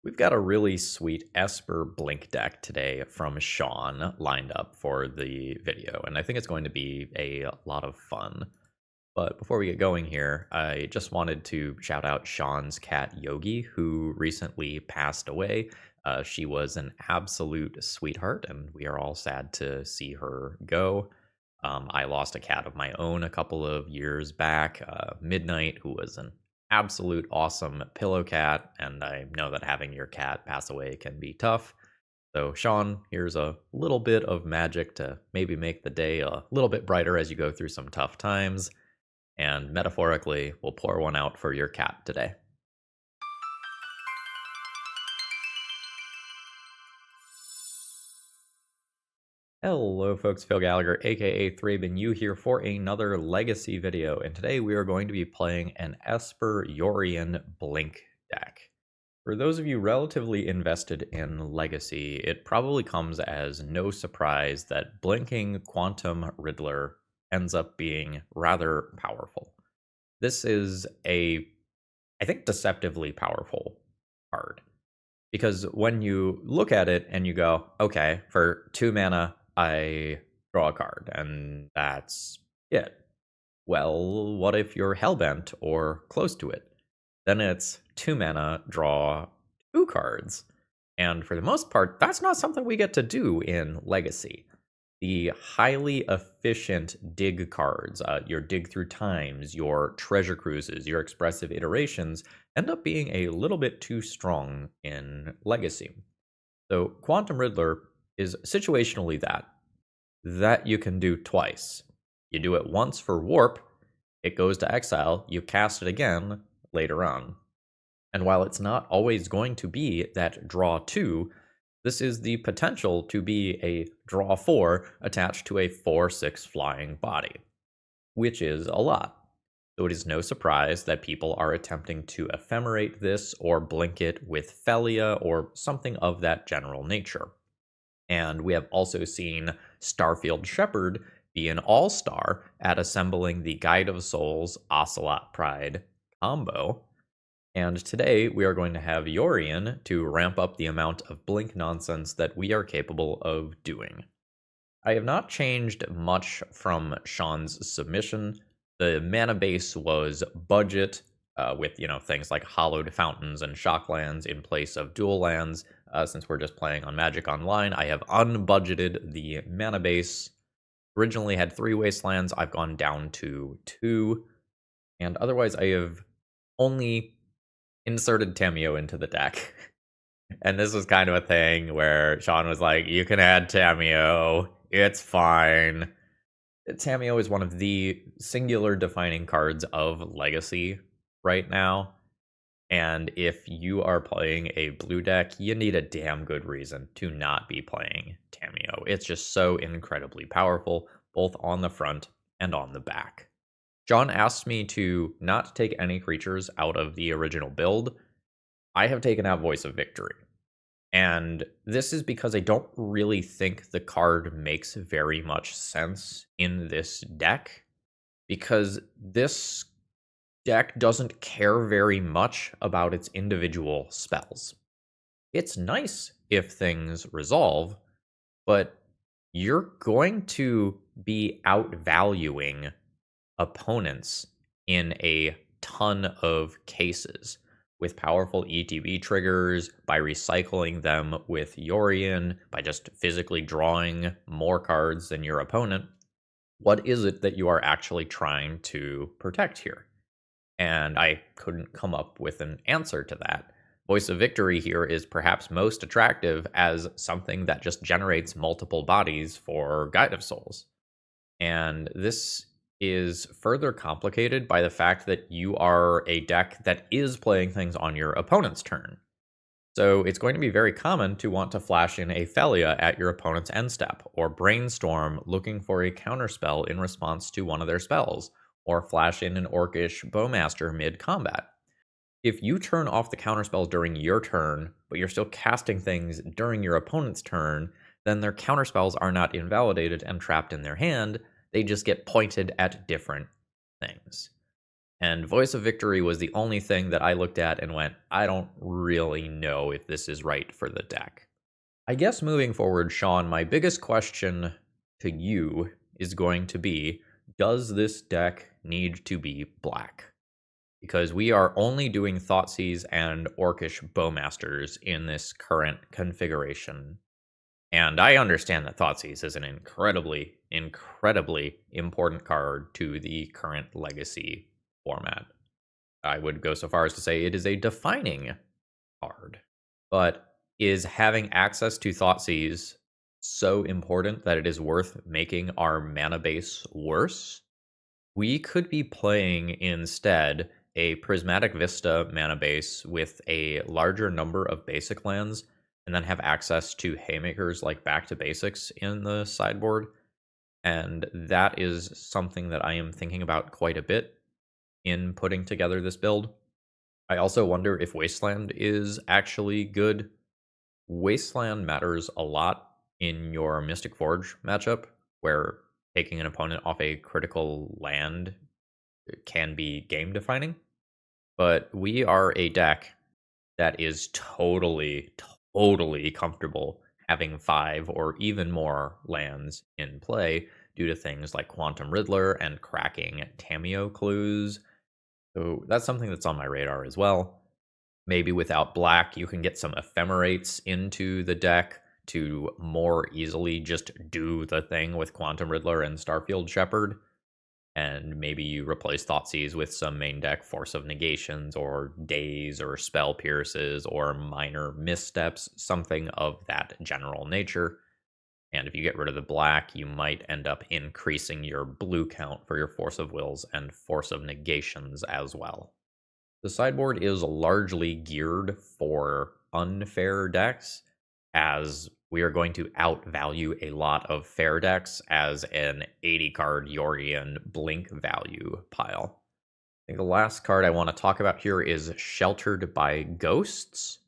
We've got a really sweet Esper Blink deck today from Sean lined up for the video, and I think it's going to be a lot of fun. But before we get going here, I just wanted to shout out Sean's cat Yogi, who recently passed away. She was an absolute sweetheart, and we are all sad to see her go. I lost a cat of my own a couple of years back, Midnight, who was an absolute awesome pillow cat, and I know that having your cat pass away can be tough. So, Sean, here's a little bit of magic to maybe make the day a little bit brighter as you go through some tough times. And metaphorically, we'll pour one out for your cat today. Hello folks, Phil Gallagher, aka ThrabenU here for another Legacy video, and today we are going to be playing an Esper Yorion Blink deck. For those of you relatively invested in Legacy, it probably comes as no surprise that blinking Quantum Riddler ends up being rather powerful. This is I think, deceptively powerful card. Because when you look at it and you go, okay, for 2 mana, I draw a card, and that's it. Well, what if you're Hellbent or close to it? Then it's 2 mana, draw 2 cards. And for the most part, that's not something we get to do in Legacy. The highly efficient dig cards, your dig through times, your treasure cruises, your expressive iterations, end up being a little bit too strong in Legacy. So Quantum Riddler is situationally that you can do twice. You do it once for Warp, it goes to exile, you cast it again later on. And while it's not always going to be that draw 2, this is the potential to be a draw 4 attached to a 4/6 flying body, which is a lot. So it is no surprise that people are attempting to ephemerate this or blink it with Phelia or something of that general nature. And we have also seen Starfield Shepherd be an all-star at assembling the Guide of Souls Ocelot Pride combo. And today we are going to have Yorion to ramp up the amount of blink nonsense that we are capable of doing. I have not changed much from Sean's submission. The mana base was budget, with things like hollowed fountains and shocklands in place of dual lands. Since we're just playing on Magic Online, I have unbudgeted the mana base. Originally had 3 wastelands, I've gone down to 2, and otherwise I have only inserted Tamiyo into the deck. And this was kind of a thing where Sean was like, you can add Tamiyo, it's fine. Tamiyo is one of the singular defining cards of Legacy right now. And if you are playing a blue deck, you need a damn good reason to not be playing Tamiyo. It's just so incredibly powerful, both on the front and on the back. John asked me to not take any creatures out of the original build. I have taken out Voice of Victory. And this is because I don't really think the card makes very much sense in this deck, because this deck doesn't care very much about its individual spells. It's nice if things resolve, but you're going to be outvaluing opponents in a ton of cases with powerful ETB triggers, by recycling them with Yorion, by just physically drawing more cards than your opponent. What is it that you are actually trying to protect here? And I couldn't come up with an answer to that. Voice of Victory here is perhaps most attractive as something that just generates multiple bodies for Guide of Souls. And this is further complicated by the fact that you are a deck that is playing things on your opponent's turn. So it's going to be very common to want to flash in a Phelia at your opponent's end step, or brainstorm looking for a counterspell in response to one of their spells, or flash in an Orcish Bowmaster mid-combat. If you turn off the counterspells during your turn, but you're still casting things during your opponent's turn, then their counterspells are not invalidated and trapped in their hand. They just get pointed at different things. And Voice of Victory was the only thing that I looked at and went, I don't really know if this is right for the deck. I guess moving forward, Sean, my biggest question to you is going to be, does this deck need to be black? Because we are only doing Thoughtseize and Orcish Bowmasters in this current configuration. And I understand that Thoughtseize is an incredibly, incredibly important card to the current Legacy format. I would go so far as to say it is a defining card. But is having access to Thoughtseize so important that it is worth making our mana base worse? We could be playing instead a Prismatic Vista mana base with a larger number of basic lands, and then have access to Haymakers like Back to Basics in the sideboard. And that is something that I am thinking about quite a bit in putting together this build. I also wonder if Wasteland is actually good. Wasteland matters a lot in your Mystic Forge matchup, where taking an opponent off a critical land can be game defining. But we are a deck that is totally, totally comfortable having 5 or even more lands in play due to things like Quantum Riddler and cracking Tameo clues. So that's something that's on my radar as well. Maybe without black, you can get some ephemerates into the deck to more easily just do the thing with Quantum Riddler and Starfield Shepherd. And maybe you replace Thoughtseize with some main deck Force of Negations or Daze or Spell Pierces or minor missteps, something of that general nature. And if you get rid of the black, you might end up increasing your blue count for your Force of Wills and Force of Negations as well. The sideboard is largely geared for unfair decks, as we are going to outvalue a lot of fair decks as an 80-card Yorion Blink value pile. I think the last card I want to talk about here is Sheltered by Ghosts.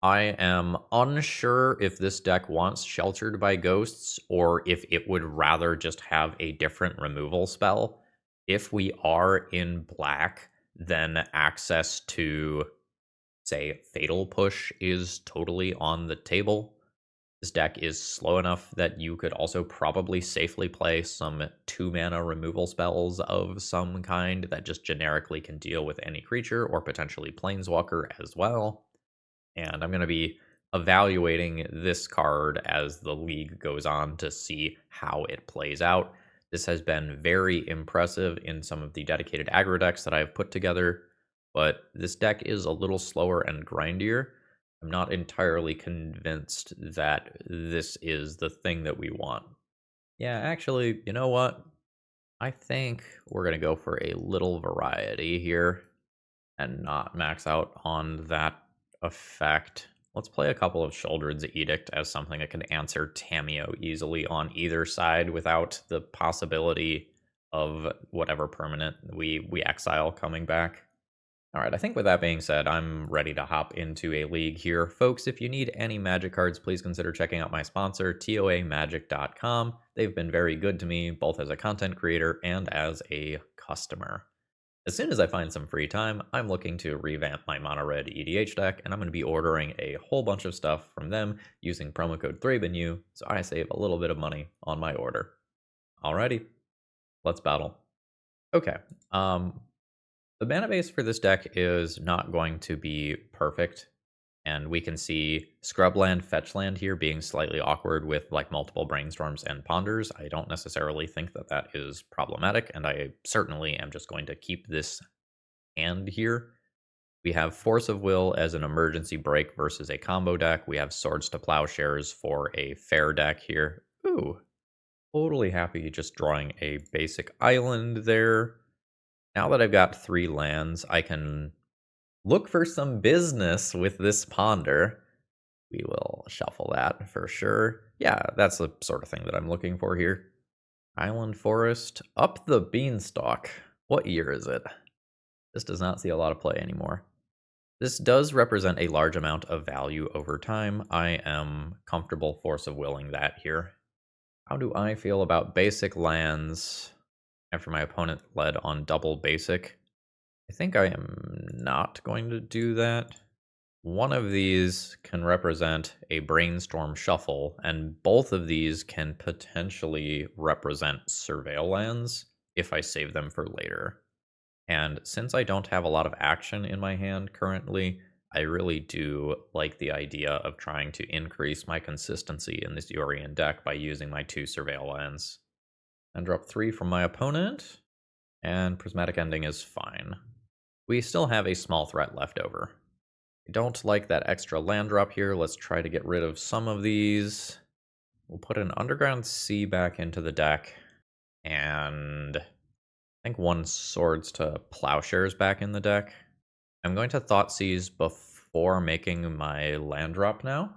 I am unsure if this deck wants Sheltered by Ghosts or if it would rather just have a different removal spell. If we are in black, then access to, say, Fatal Push is totally on the table. This deck is slow enough that you could also probably safely play some 2-mana removal spells of some kind that just generically can deal with any creature or potentially Planeswalker as well. And I'm going to be evaluating this card as the league goes on to see how it plays out. This has been very impressive in some of the dedicated aggro decks that I've put together, but this deck is a little slower and grindier. I'm not entirely convinced that this is the thing that we want. Yeah, actually, you know what? I think we're going to go for a little variety here and not max out on that effect. Let's play a couple of Sheoldred's Edict as something that can answer Tameo easily on either side without the possibility of whatever permanent we exile coming back. All right, I think with that being said, I'm ready to hop into a league here. Folks, if you need any Magic cards, please consider checking out my sponsor, TOAMagic.com. They've been very good to me, both as a content creator and as a customer. As soon as I find some free time, I'm looking to revamp my mono red EDH deck, and I'm going to be ordering a whole bunch of stuff from them using promo code ThrabenU, so I save a little bit of money on my order. Alrighty, let's battle. Okay, the mana base for this deck is not going to be perfect, and we can see Scrubland, Fetchland here being slightly awkward with like multiple Brainstorms and Ponders. I don't necessarily think that that is problematic, and I certainly am just going to keep this hand here. We have Force of Will as an emergency break versus a combo deck. We have Swords to Plowshares for a fair deck here. Ooh, totally happy just drawing a basic island there. Now that I've got 3 lands, I can look for some business with this Ponder. We will shuffle that for sure. Yeah, that's the sort of thing that I'm looking for here. Island Forest, up the beanstalk. What year is it? This does not see a lot of play anymore. This does represent a large amount of value over time. I am comfortable Force of Willing that here. How do I feel about basic lands after my opponent led on double basic? I think I am not going to do that. One of these can represent a brainstorm shuffle, and both of these can potentially represent surveil lands if I save them for later. And since I don't have a lot of action in my hand currently, I really do like the idea of trying to increase my consistency in this Yorion deck by using my 2 surveil lands. And drop 3 from my opponent, and Prismatic Ending is fine. We still have a small threat left over. I don't like that extra land drop here. Let's try to get rid of some of these. We'll put an Underground Sea back into the deck, and I think 1 Swords to Plowshares back in the deck. I'm going to Thoughtseize before making my land drop now,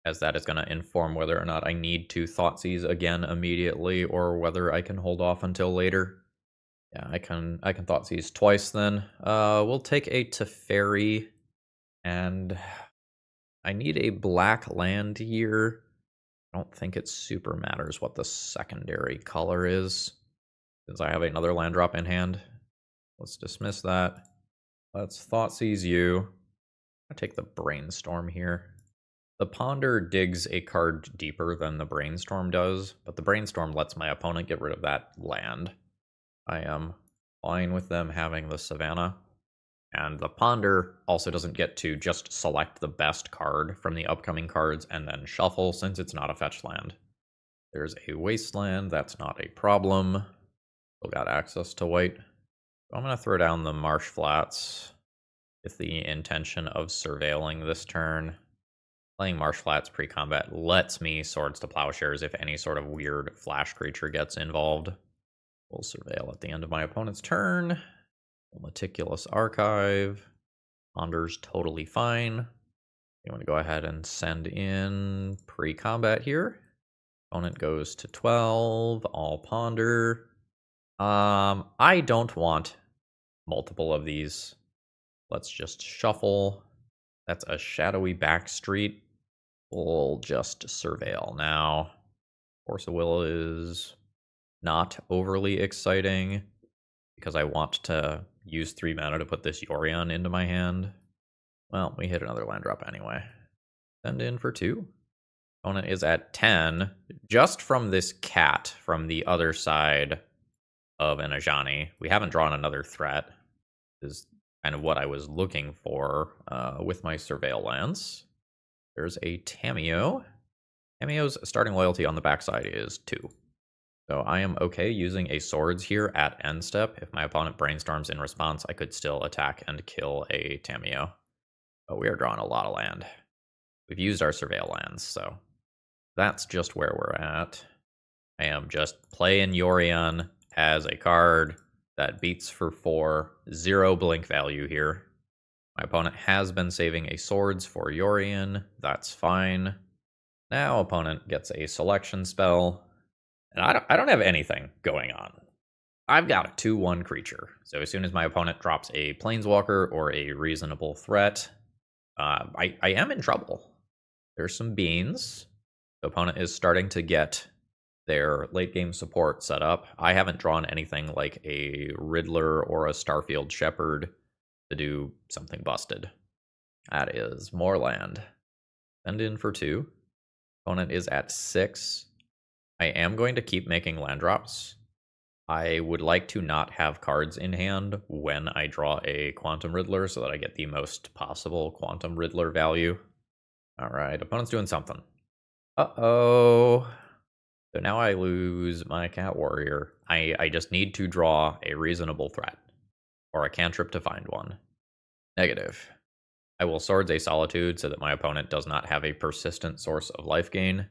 as that is going to inform whether or not I need to Thoughtseize again immediately, or whether I can hold off until later. Yeah, I can Thoughtseize twice then. We'll take a Teferi, and I need a black land here. I don't think it super matters what the secondary color is, since I have another land drop in hand. Let's dismiss that. Let's Thoughtseize you. I'll take the Brainstorm here. The Ponder digs a card deeper than the Brainstorm does, but the Brainstorm lets my opponent get rid of that land. I am fine with them having the Savannah. And the Ponder also doesn't get to just select the best card from the upcoming cards and then shuffle, since it's not a fetch land. There's a Wasteland, that's not a problem. Still got access to white. So I'm going to throw down the Marsh Flats with the intention of surveilling this turn. Playing Marsh Flats pre-combat lets me Swords to Plowshares if any sort of weird flash creature gets involved. We'll surveil at the end of my opponent's turn. Meticulous Archive. Ponder's totally fine. You want to go ahead and send in pre-combat here. Opponent goes to 12. All Ponder. I don't want multiple of these. Let's just shuffle. That's a Shadowy Backstreet. We'll just surveil now. Force of Will is not overly exciting, because I want to use 3 mana to put this Yorion into my hand. Well, we hit another land drop anyway. Send in for 2. Opponent is at 10, just from this cat from the other side of an Ajani. We haven't drawn another threat. This is kind of what I was looking for with my surveil lands. There's a Tamiyo. Tamiyo's starting loyalty on the backside is 2. So I am okay using a Swords here at end step. If my opponent Brainstorms in response, I could still attack and kill a Tamiyo. But we are drawing a lot of land. We've used our surveil lands, so that's just where we're at. I am just playing Yorion as a card that beats for 4, 0 blink value here. My opponent has been saving a Swords for Yorion. That's fine. Now opponent gets a selection spell. And I don't have anything going on. I've got a 2/1 creature. So as soon as my opponent drops a Planeswalker or a reasonable threat, I am in trouble. There's some beans. The opponent is starting to get their late game support set up. I haven't drawn anything like a Riddler or a Starfield Shepherd to do something busted. That is more land. Send in for 2. Opponent is at 6. I am going to keep making land drops. I would like to not have cards in hand when I draw a Quantum Riddler so that I get the most possible Quantum Riddler value. Alright, opponent's doing something. Uh-oh. So now I lose my Cat Warrior. I just need to draw a reasonable threat, or a cantrip to find one. Negative. I will Swords a Solitude so that my opponent does not have a persistent source of life gain.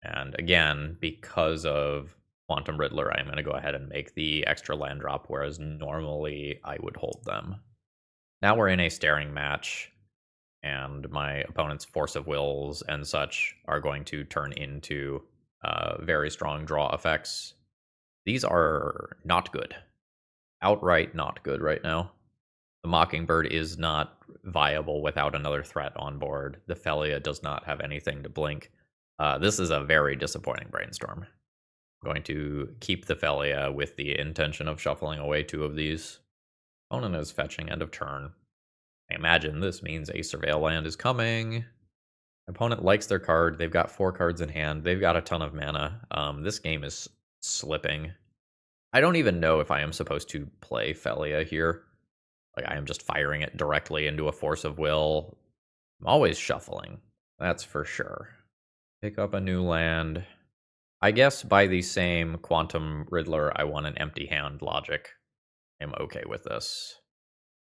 And again, because of Quantum Riddler, I'm going to go ahead and make the extra land drop, whereas normally I would hold them. Now we're in a staring match, and my opponent's Force of Wills and such are going to turn into very strong draw effects. These are not good. Outright not good right now. The Mockingbird is not viable without another threat on board. The Phelia does not have anything to blink. This is a very disappointing Brainstorm. I'm going to keep the Phelia with the intention of shuffling away 2 of these. Opponent is fetching end of turn. I imagine this means a Surveil land is coming. Opponent likes their card. They've got 4 cards in hand. They've got a ton of mana. This game is slipping. I don't even know if I am supposed to play Phelia here. Like, I am just firing it directly into a Force of Will. I'm always shuffling. That's for sure. Pick up a new land. I guess by the same Quantum Riddler, I want an empty hand logic. I'm okay with this.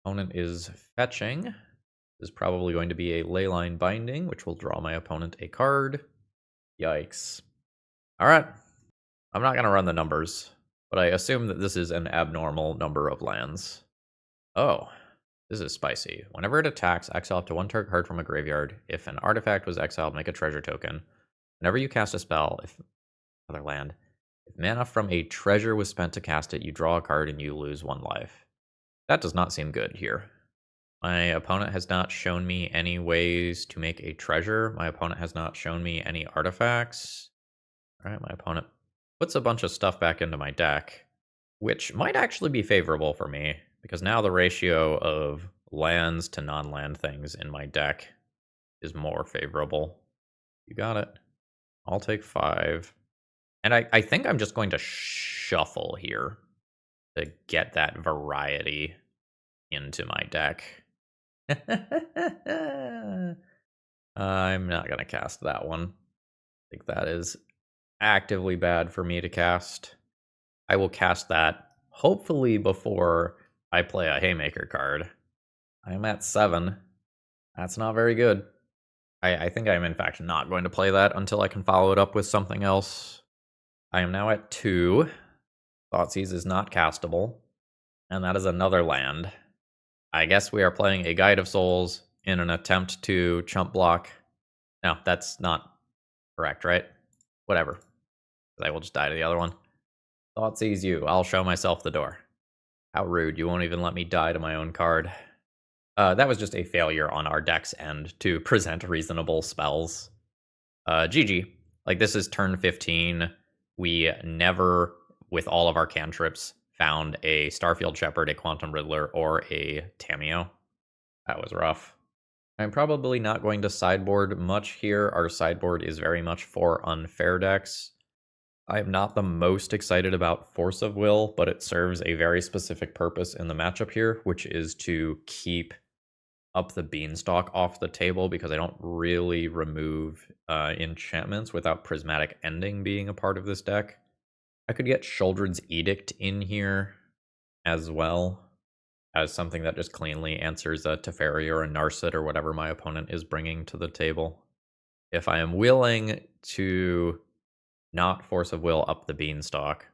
Opponent is fetching. This is probably going to be a Leyline Binding, which will draw my opponent a card. Yikes. Alright. I'm not going to run the numbers, but I assume that this is an abnormal number of lands. Oh, this is spicy. Whenever it attacks, exile up to 1 target card from a graveyard. If an artifact was exiled, make a treasure token. Whenever you cast a spell, if another land, if mana from a treasure was spent to cast it, you draw a card and you lose 1 life. That does not seem good here. My opponent has not shown me any ways to make a treasure. My opponent has not shown me any artifacts. Alright, my opponent puts a bunch of stuff back into my deck, which might actually be favorable for me, because now the ratio of lands to non-land things in my deck is more favorable. You got it. I'll take 5. And I think I'm just going to shuffle here to get that variety into my deck. I'm not going to cast that one. I think that is actively bad for me to cast. I will cast that hopefully before I play a Haymaker card. I'm at 7. That's not very good. I think I'm in fact not going to play that until I can follow it up with something else. I am now at 2. Thoughtseize is not castable. And that is another land. I guess we are playing a Guide of Souls in an attempt to chump block. No, that's not correct, right? Whatever. I will just die to the other one. Thoughtseize you. I'll show myself the door. How rude. You won't even let me die to my own card. That was just a failure on our deck's end to present reasonable spells. GG. Like, this is turn 15. We never, with all of our cantrips, found a Starfield Shepherd, a Quantum Riddler, or a Tamiyo. That was rough. I'm probably not going to sideboard much here. Our sideboard is very much for unfair decks. I am not the most excited about Force of Will, but it serves a very specific purpose in the matchup here, which is to keep up the beanstalk off the table, because I don't really remove enchantments without Prismatic Ending being a part of this deck. I could get Sheoldred's Edict in here as well, as something that just cleanly answers a Teferi or a Narset or whatever my opponent is bringing to the table. If I am willing to not Force of Will up the beanstalk,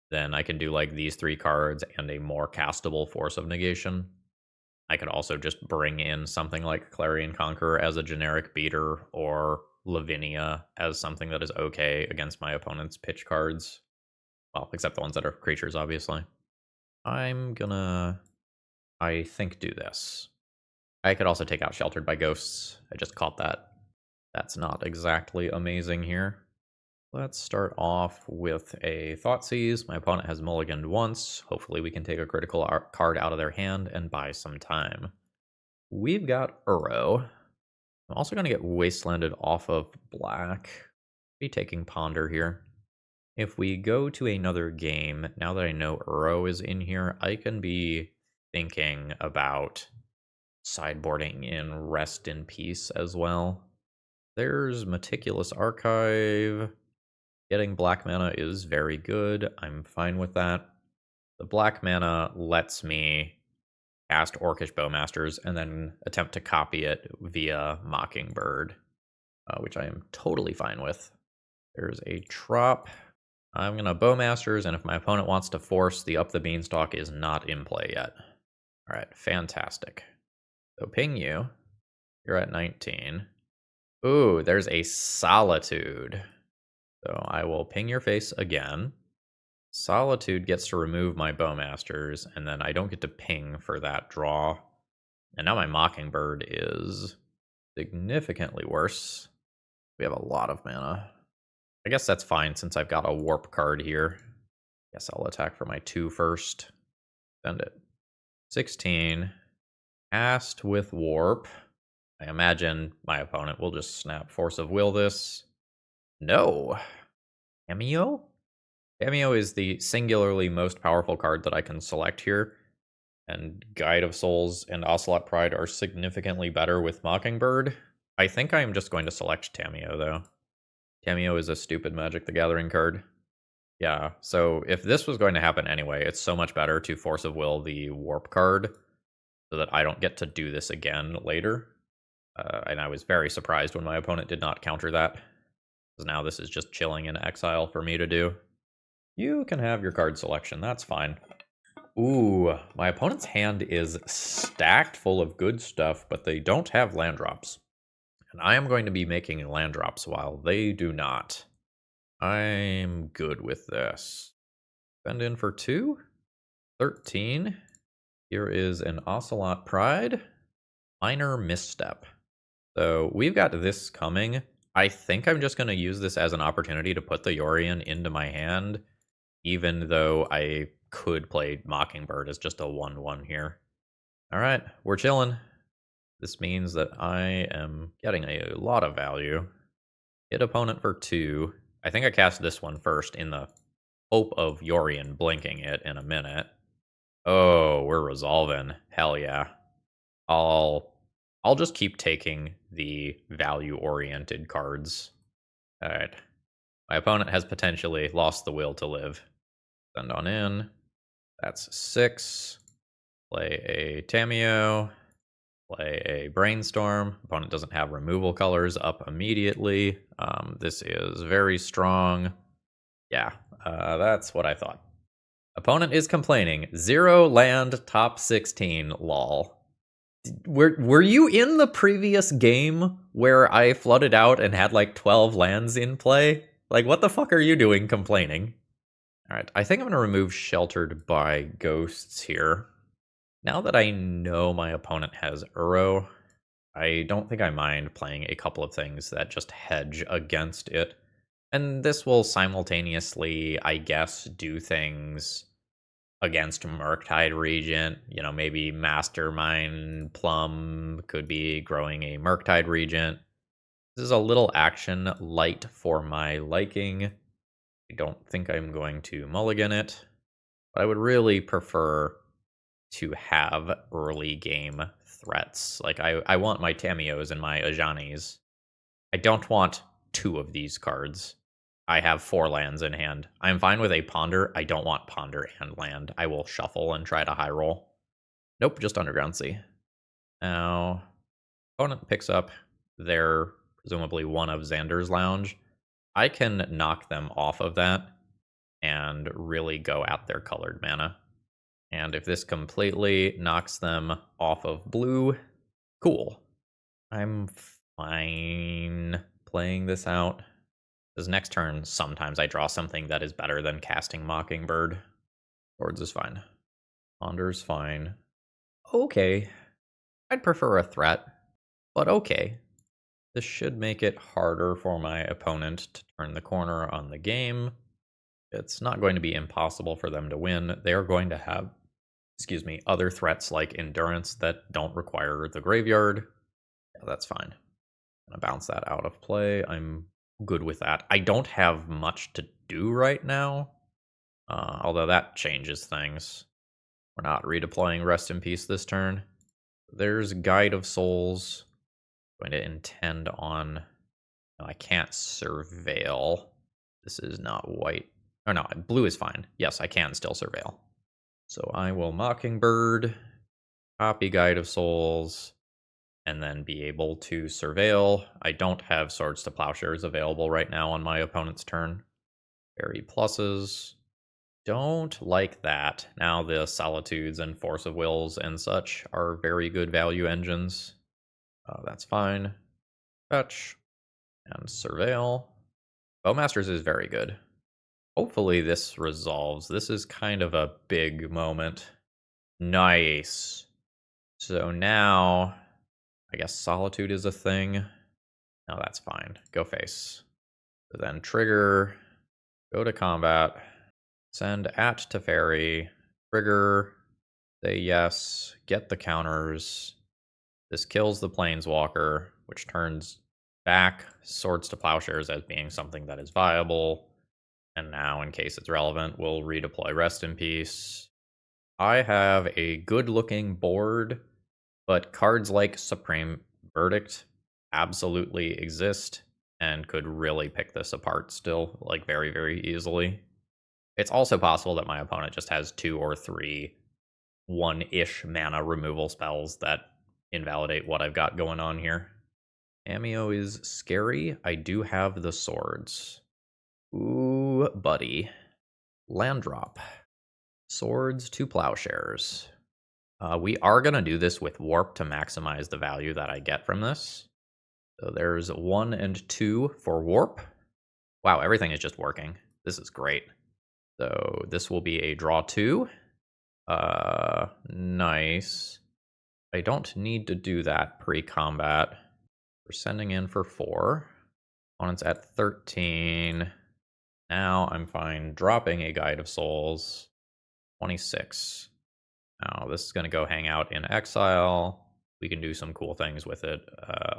then I can do like these 3 cards and a more castable Force of Negation. I could also just bring in something like Clarion Conqueror as a generic beater, or Lavinia as something that is okay against my opponent's pitch cards. Well, except the ones that are creatures, obviously. I'm gonna, I think, do this. I could also take out Sheltered by Ghosts. I just caught that. That's not exactly amazing here. Let's start off with a Thoughtseize. My opponent has mulliganed once. Hopefully we can take a critical card out of their hand and buy some time. We've got Uro. I'm also going to get Wastelanded off of black. Be taking Ponder here. If we go to another game, now that I know Uro is in here, I can be thinking about sideboarding in Rest in Peace as well. There's Meticulous Archive. Getting black mana is very good. I'm fine with that. The black mana lets me cast Orcish Bowmasters and then attempt to copy it via Mockingbird, which I am totally fine with. There's a Trop. I'm going to Bowmasters, and if my opponent wants to force, the Up the Beanstalk is not in play yet. All right, fantastic. So ping you. You're at 19. Ooh, there's a Solitude. So I will ping your face again. Solitude gets to remove my Bowmasters, and then I don't get to ping for that draw. And now my Mockingbird is significantly worse. We have a lot of mana. I guess that's fine since I've got a Warp card here. Guess I'll attack for my 2 first. Send it. 16. Cast with Warp. I imagine my opponent will just snap Force of Will this. No. Cameo? Cameo is the singularly most powerful card that I can select here. And Guide of Souls and Ocelot Pride are significantly better with Mockingbird. I think I am just going to select Tameo, though. Tameo is a stupid Magic the Gathering card. Yeah, so if this was going to happen anyway, it's so much better to Force of Will the Warp card so that I don't get to do this again later. And I was very surprised when my opponent did not counter that, because now this is just chilling in exile for me to do. You can have your card selection, that's fine. Ooh, my opponent's hand is stacked full of good stuff, but they don't have land drops. And I am going to be making land drops while they do not. I'm good with this. Spend in for 2. 13. Here is an Ocelot Pride. Minor misstep. So we've got this coming. I think I'm just going to use this as an opportunity to put the Yorion into my hand, even though I could play Mockingbird as just a 1/1 here. All right, we're chilling. This means that I am getting a lot of value. Hit opponent for 2. I think I cast this one first in the hope of Yorion blinking it in a minute. Oh, we're resolving. Hell yeah. I'll just keep taking the value-oriented cards. All right. My opponent has potentially lost the will to live. Send on in. That's 6. Play a Tameo. Play a Brainstorm. Opponent doesn't have removal colors up immediately. This is very strong. Yeah, that's what I thought. Opponent is complaining. 0 land, top 16, lol. Were you in the previous game where I flooded out and had like 12 lands in play? Like, what the fuck are you doing complaining? Alright, I think I'm going to remove Sheltered by Ghosts here. Now that I know my opponent has Uro, I don't think I mind playing a couple of things that just hedge against it. And this will simultaneously, I guess, do things against Murktide Regent. You know, maybe Mastermind Plum could be growing a Murktide Regent. This is a little action light for my liking. I don't think I'm going to mulligan it, but I would really prefer to have early game threats. Like, I want my Tameos and my Ajanis. I don't want 2 of these cards. I have 4 lands in hand. I'm fine with a Ponder. I don't want Ponder and land. I will shuffle and try to high roll. Nope, just Underground Sea. Now, opponent picks up their, presumably one of Xander's Lounge. I can knock them off of that and really go at their colored mana. And if this completely knocks them off of blue, cool. I'm fine playing this out. Because next turn, sometimes I draw something that is better than casting Mockingbird. Swords is fine. Ponder's fine. Okay. I'd prefer a threat, but okay. This should make it harder for my opponent to turn the corner on the game. It's not going to be impossible for them to win. They are going to have, other threats like Endurance that don't require the graveyard. Yeah, that's fine. I'm gonna bounce that out of play. I'm good with that. I don't have much to do right now, although that changes things. We're not redeploying Rest in Peace this turn. There's Guide of Souls. I'm going to intend on... No, I can't Surveil. This is not white. Oh no, blue is fine. Yes, I can still Surveil. So I will Mockingbird, copy Guide of Souls, and then be able to Surveil. I don't have Swords to Plowshares available right now on my opponent's turn. Bury pluses. Don't like that. Now the Solitudes and Force of Wills and such are very good value engines. That's fine. Fetch and Surveil. Bowmasters is very good. Hopefully this resolves. This is kind of a big moment. Nice. So now, I guess Solitude is a thing. No, that's fine. Go face. So then trigger, go to combat, send at Teferi, trigger, Say yes, get the counters. This kills the Planeswalker, which turns back Swords to Plowshares as being something that is viable. And now, in case it's relevant, we'll redeploy Rest in Peace. I have a good-looking board, but cards like Supreme Verdict absolutely exist and could really pick this apart still, like, very, very easily. It's also possible that my opponent just has 2 or 3 one-ish mana removal spells that invalidate what I've got going on here. Amio is scary. I do have the swords. Ooh, buddy. Land drop. Swords to Plowshares. We are going to do this with Warp to maximize the value that I get from this. So there's 1 and 2 for Warp. Wow, everything is just working. This is great. So this will be a draw 2. Nice. I don't need to do that pre-combat. We're sending in for 4. Opponent's at 13. Now I'm fine dropping a Guide of Souls. 26. Now this is going to go hang out in exile. We can do some cool things with it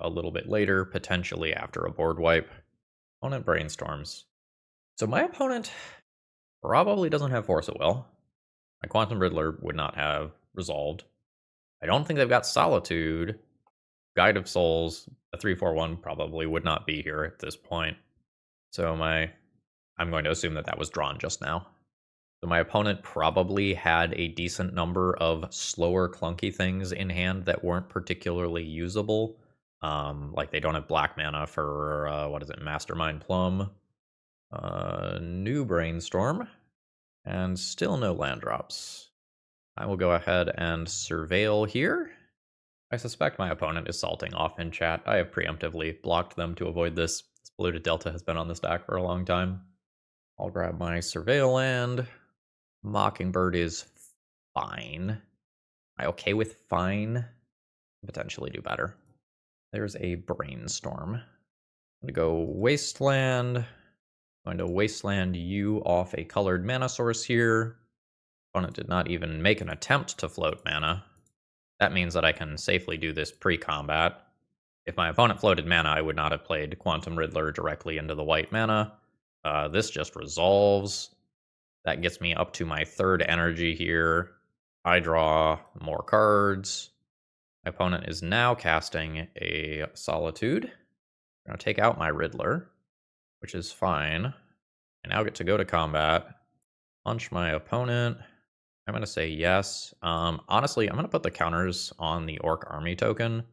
a little bit later, potentially after a board wipe. Opponent brainstorms. So my opponent probably doesn't have Force of Will. My Quantum Riddler would not have resolved. I don't think they've got Solitude. Guide of Souls, a 3/4/1 probably would not be here at this point. So I'm going to assume that was drawn just now. So my opponent probably had a decent number of slower, clunky things in hand that weren't particularly usable. Like they don't have black mana for, Mastermind Plum. New Brainstorm. And still no land drops. I will go ahead and surveil here. I suspect my opponent is salting off in chat. I have preemptively blocked them to avoid this. This Polluted Delta has been on this deck for a long time. I'll grab my surveil land. Mockingbird is fine. Am I okay with fine? Potentially do better. There's a Brainstorm. I'm going to go Wasteland. I'm going to Wasteland you off a colored mana source here. Opponent did not even make an attempt to float mana. That means that I can safely do this pre-combat. If my opponent floated mana, I would not have played Quantum Riddler directly into the white mana. This just resolves. That gets me up to my 3rd energy here. I draw more cards. My opponent is now casting a Solitude. I'm going to take out my Riddler, which is fine. I now get to go to combat. Punch my opponent. I'm going to say yes. Honestly, I'm going to put the counters on the Orc Army token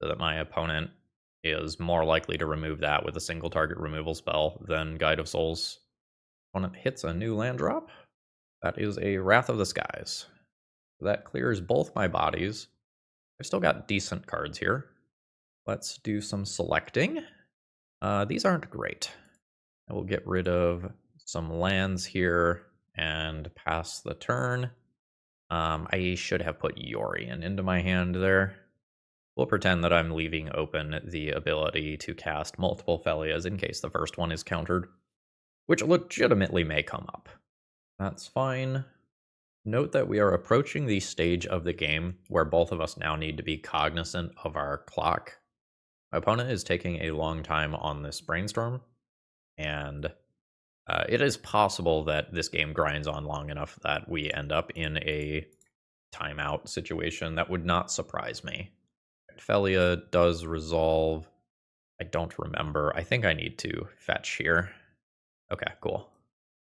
so that my opponent is more likely to remove that with a single target removal spell than Guide of Souls. Opponent hits a new land drop. That is a Wrath of the Skies. That clears both my bodies. I've still got decent cards here. Let's do some selecting. These aren't great. I will get rid of some lands here and pass the turn. I should have put Yorion into my hand there. We'll pretend that I'm leaving open the ability to cast multiple Phelias in case the first one is countered, which legitimately may come up. That's fine. Note that we are approaching the stage of the game where both of us now need to be cognizant of our clock. My opponent is taking a long time on this Brainstorm, and it is possible that this game grinds on long enough that we end up in a timeout situation. That would not surprise me. Phelia does resolve. I don't remember. I think I need to fetch here. Okay, cool.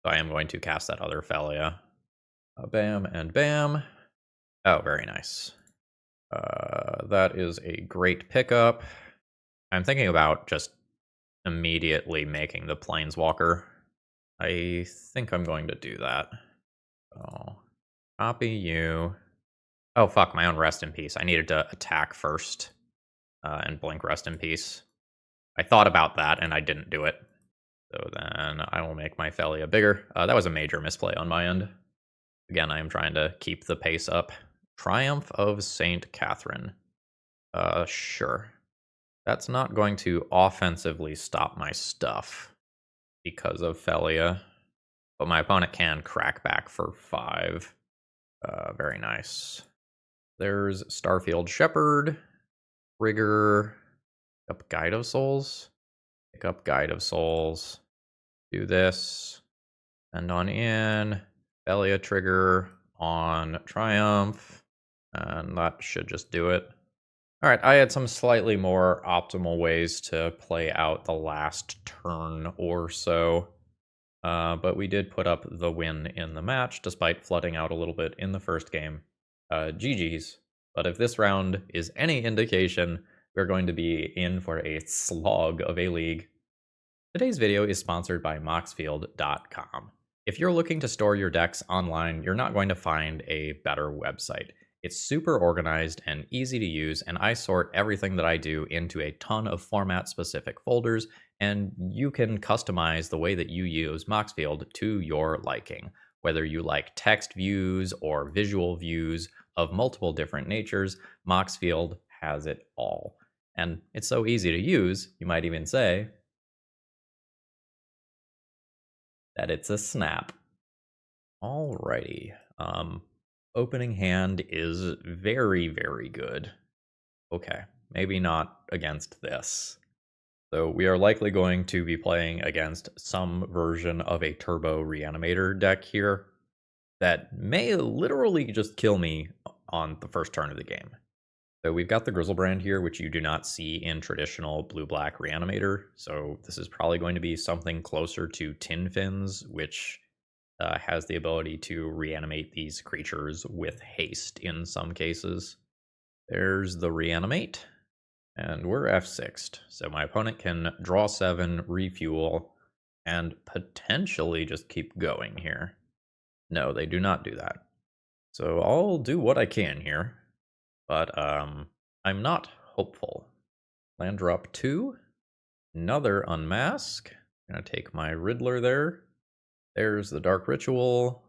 So I am going to cast that other Phelia. Bam and bam. Oh, very nice. That is a great pickup. I'm thinking about just immediately making the Planeswalker. I think I'm going to do that. So, copy you. Oh, fuck, my own Rest in Peace. I needed to attack first and blink Rest in Peace. I thought about that, and I didn't do it. So then I will make my Phelia bigger. That was a major misplay on my end. Again, I am trying to keep the pace up. Triumph of Saint Catherine. Sure. That's not going to offensively stop my stuff because of Phelia. But my opponent can crack back for 5. Very nice. There's Starfield Shepherd, Trigger, pick up Guide of Souls, pick up Guide of Souls, do this, and on in, Phelia trigger on Triumph, and that should just do it. Alright, I had some slightly more optimal ways to play out the last turn or so, but we did put up the win in the match, despite flooding out a little bit in the first game. GG's. But if this round is any indication, we're going to be in for a slog of a league. Today's video is sponsored by Moxfield.com. If you're looking to store your decks online, you're not going to find a better website. It's super organized and easy to use, and I sort everything that I do into a ton of format-specific folders, and you can customize the way that you use Moxfield to your liking. Whether you like text views or visual views of multiple different natures, Moxfield has it all. And it's so easy to use, you might even say that it's a snap. Alrighty. Opening hand is very, very good. Okay, maybe not against this. So we are likely going to be playing against some version of a Turbo Reanimator deck here that may literally just kill me on the first turn of the game. So we've got the Grizzlebrand here, which you do not see in traditional blue-black Reanimator. So this is probably going to be something closer to Tin Fins, which has the ability to reanimate these creatures with haste in some cases. There's the Reanimate, and we're F6'd. So my opponent can draw 7, refuel, and potentially just keep going here. No, they do not do that. So I'll do what I can here. But I'm not hopeful. Land drop 2. Another Unmask. I'm going to take my Riddler there. There's the Dark Ritual.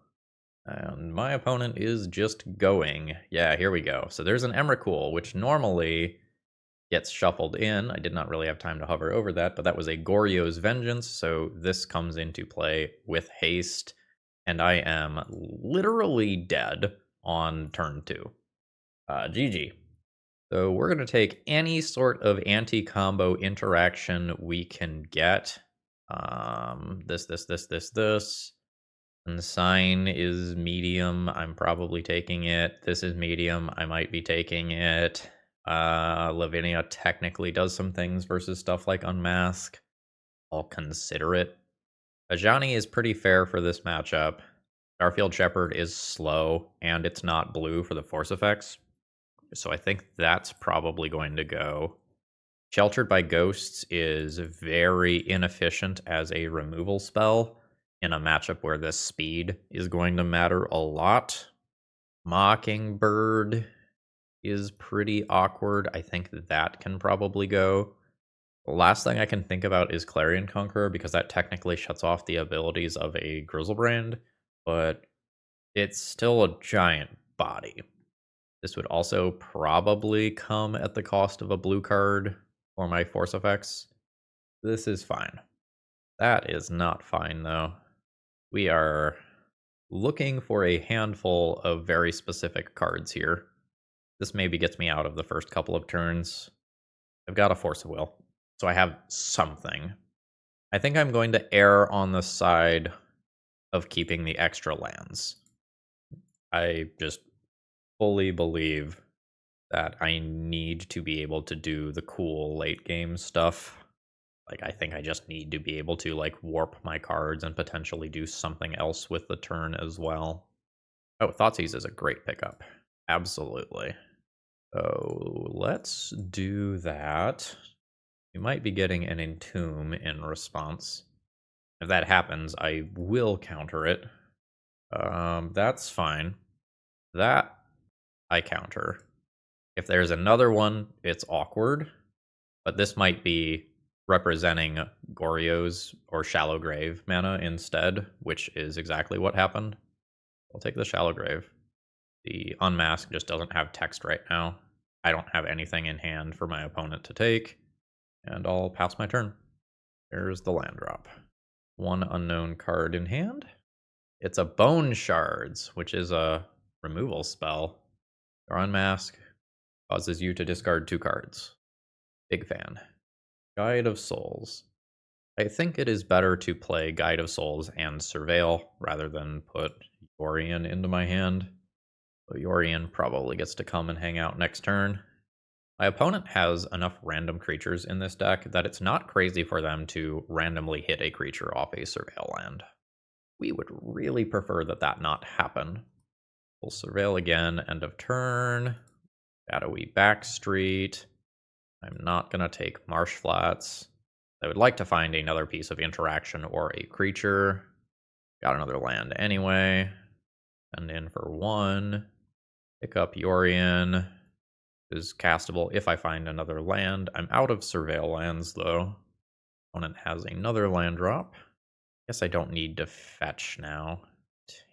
And my opponent is just going. Yeah, here we go. So there's an Emrakul, which normally gets shuffled in. I did not really have time to hover over that, but that was a Goryo's Vengeance. So this comes into play with haste. And I am literally dead on turn 2. GG. So we're going to take any sort of anti-combo interaction we can get. This. And the sign is medium. I'm probably taking it. This is medium. I might be taking it. Lavinia technically does some things versus stuff like Unmask. I'll consider it. Ajani is pretty fair for this matchup. Starfield Shepherd is slow, and it's not blue for the force effects. So I think that's probably going to go. Sheltered by Ghosts is very inefficient as a removal spell in a matchup where the speed is going to matter a lot. Mockingbird is pretty awkward. I think that can probably go. The last thing I can think about is Clarion Conqueror, because that technically shuts off the abilities of a Grizzlebrand, but it's still a giant body. This would also probably come at the cost of a blue card for my force effects. This is fine. That is not fine, though. We are looking for a handful of very specific cards here. This maybe gets me out of the first couple of turns. I've got a Force of Will, so I have something. I think I'm going to err on the side of keeping the extra lands. I just fully believe that I need to be able to do the cool late game stuff. Like, I think I just need to be able to, like, warp my cards and potentially do something else with the turn as well. Oh, Thoughtseize is a great pickup. Absolutely. So let's do that. You might be getting an Entomb in response. If that happens, I will counter it. That's fine. That I counter. If there's another one, it's awkward, but this might be representing Goryo's or Shallow Grave mana instead, which is exactly what happened. I'll take the Shallow Grave. The Unmask just doesn't have text right now. I don't have anything in hand for my opponent to take, and I'll pass my turn. There's the land drop. One unknown card in hand. It's a Bone Shards, which is a removal spell. Draw Unmask causes you to discard 2 cards. Big fan. Guide of Souls. I think it is better to play Guide of Souls and Surveil rather than put Yorion into my hand. So Yorion probably gets to come and hang out next turn. My opponent has enough random creatures in this deck that it's not crazy for them to randomly hit a creature off a Surveil land. We would really prefer that that not happen. We'll Surveil again, end of turn. Shadowy Backstreet. I'm not going to take Marsh Flats. I would like to find another piece of interaction or a creature. Got another land anyway. Send in for 1. Pick up Yorion. Is castable if I find another land. I'm out of Surveil lands, though. Opponent has another land drop. Guess I don't need to fetch now.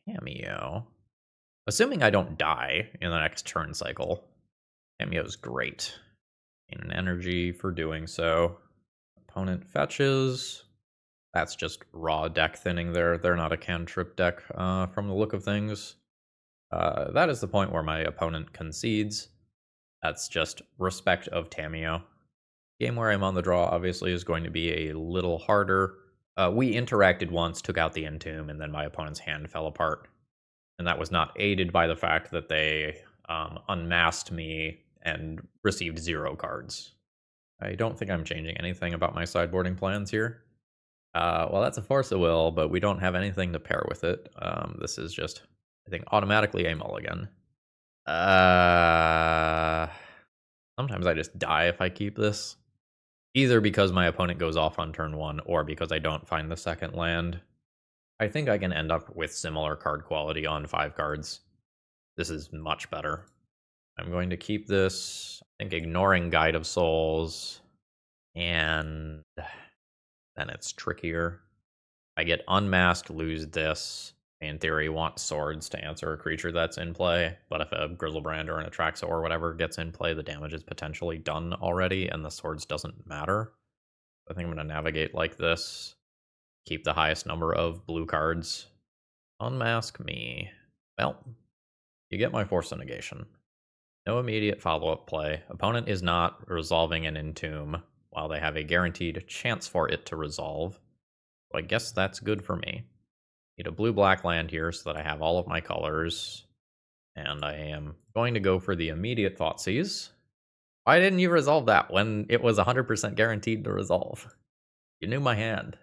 Tamiyo. Assuming I don't die in the next turn cycle. Tamiyo's great. Gain an energy for doing so. Opponent fetches. That's just raw deck thinning there. They're not a cantrip deck from the look of things. That is the point where my opponent concedes. That's just respect of Tamiyo. Game where I'm on the draw obviously is going to be a little harder. We interacted once, took out the Entomb, and then my opponent's hand fell apart. And that was not aided by the fact that they unmasked me and received 0 cards. I don't think I'm changing anything about my sideboarding plans here. Well, that's a Force of Will, but we don't have anything to pair with it. This is just, I think, automatically a mulligan. Sometimes I just die if I keep this. Either because my opponent goes off on turn 1, or because I don't find the second land. I think I can end up with similar card quality on 5 cards. This is much better. I'm going to keep this, I think, ignoring Guide of Souls, and then it's trickier. I get unmasked, lose this. In theory, want swords to answer a creature that's in play, but if a Grizzlebrand or an Atraxa or whatever gets in play, the damage is potentially done already, and the swords doesn't matter. I think I'm going to navigate like this. Keep the highest number of blue cards. Unmask me. Well, you get my Force of Negation. No immediate follow-up play. Opponent is not resolving an Entomb, while they have a guaranteed chance for it to resolve. So I guess that's good for me. Need a blue-black land here so that I have all of my colors. And I am going to go for the immediate Thoughtseize. Why didn't you resolve that when it was 100% guaranteed to resolve? You knew my hand.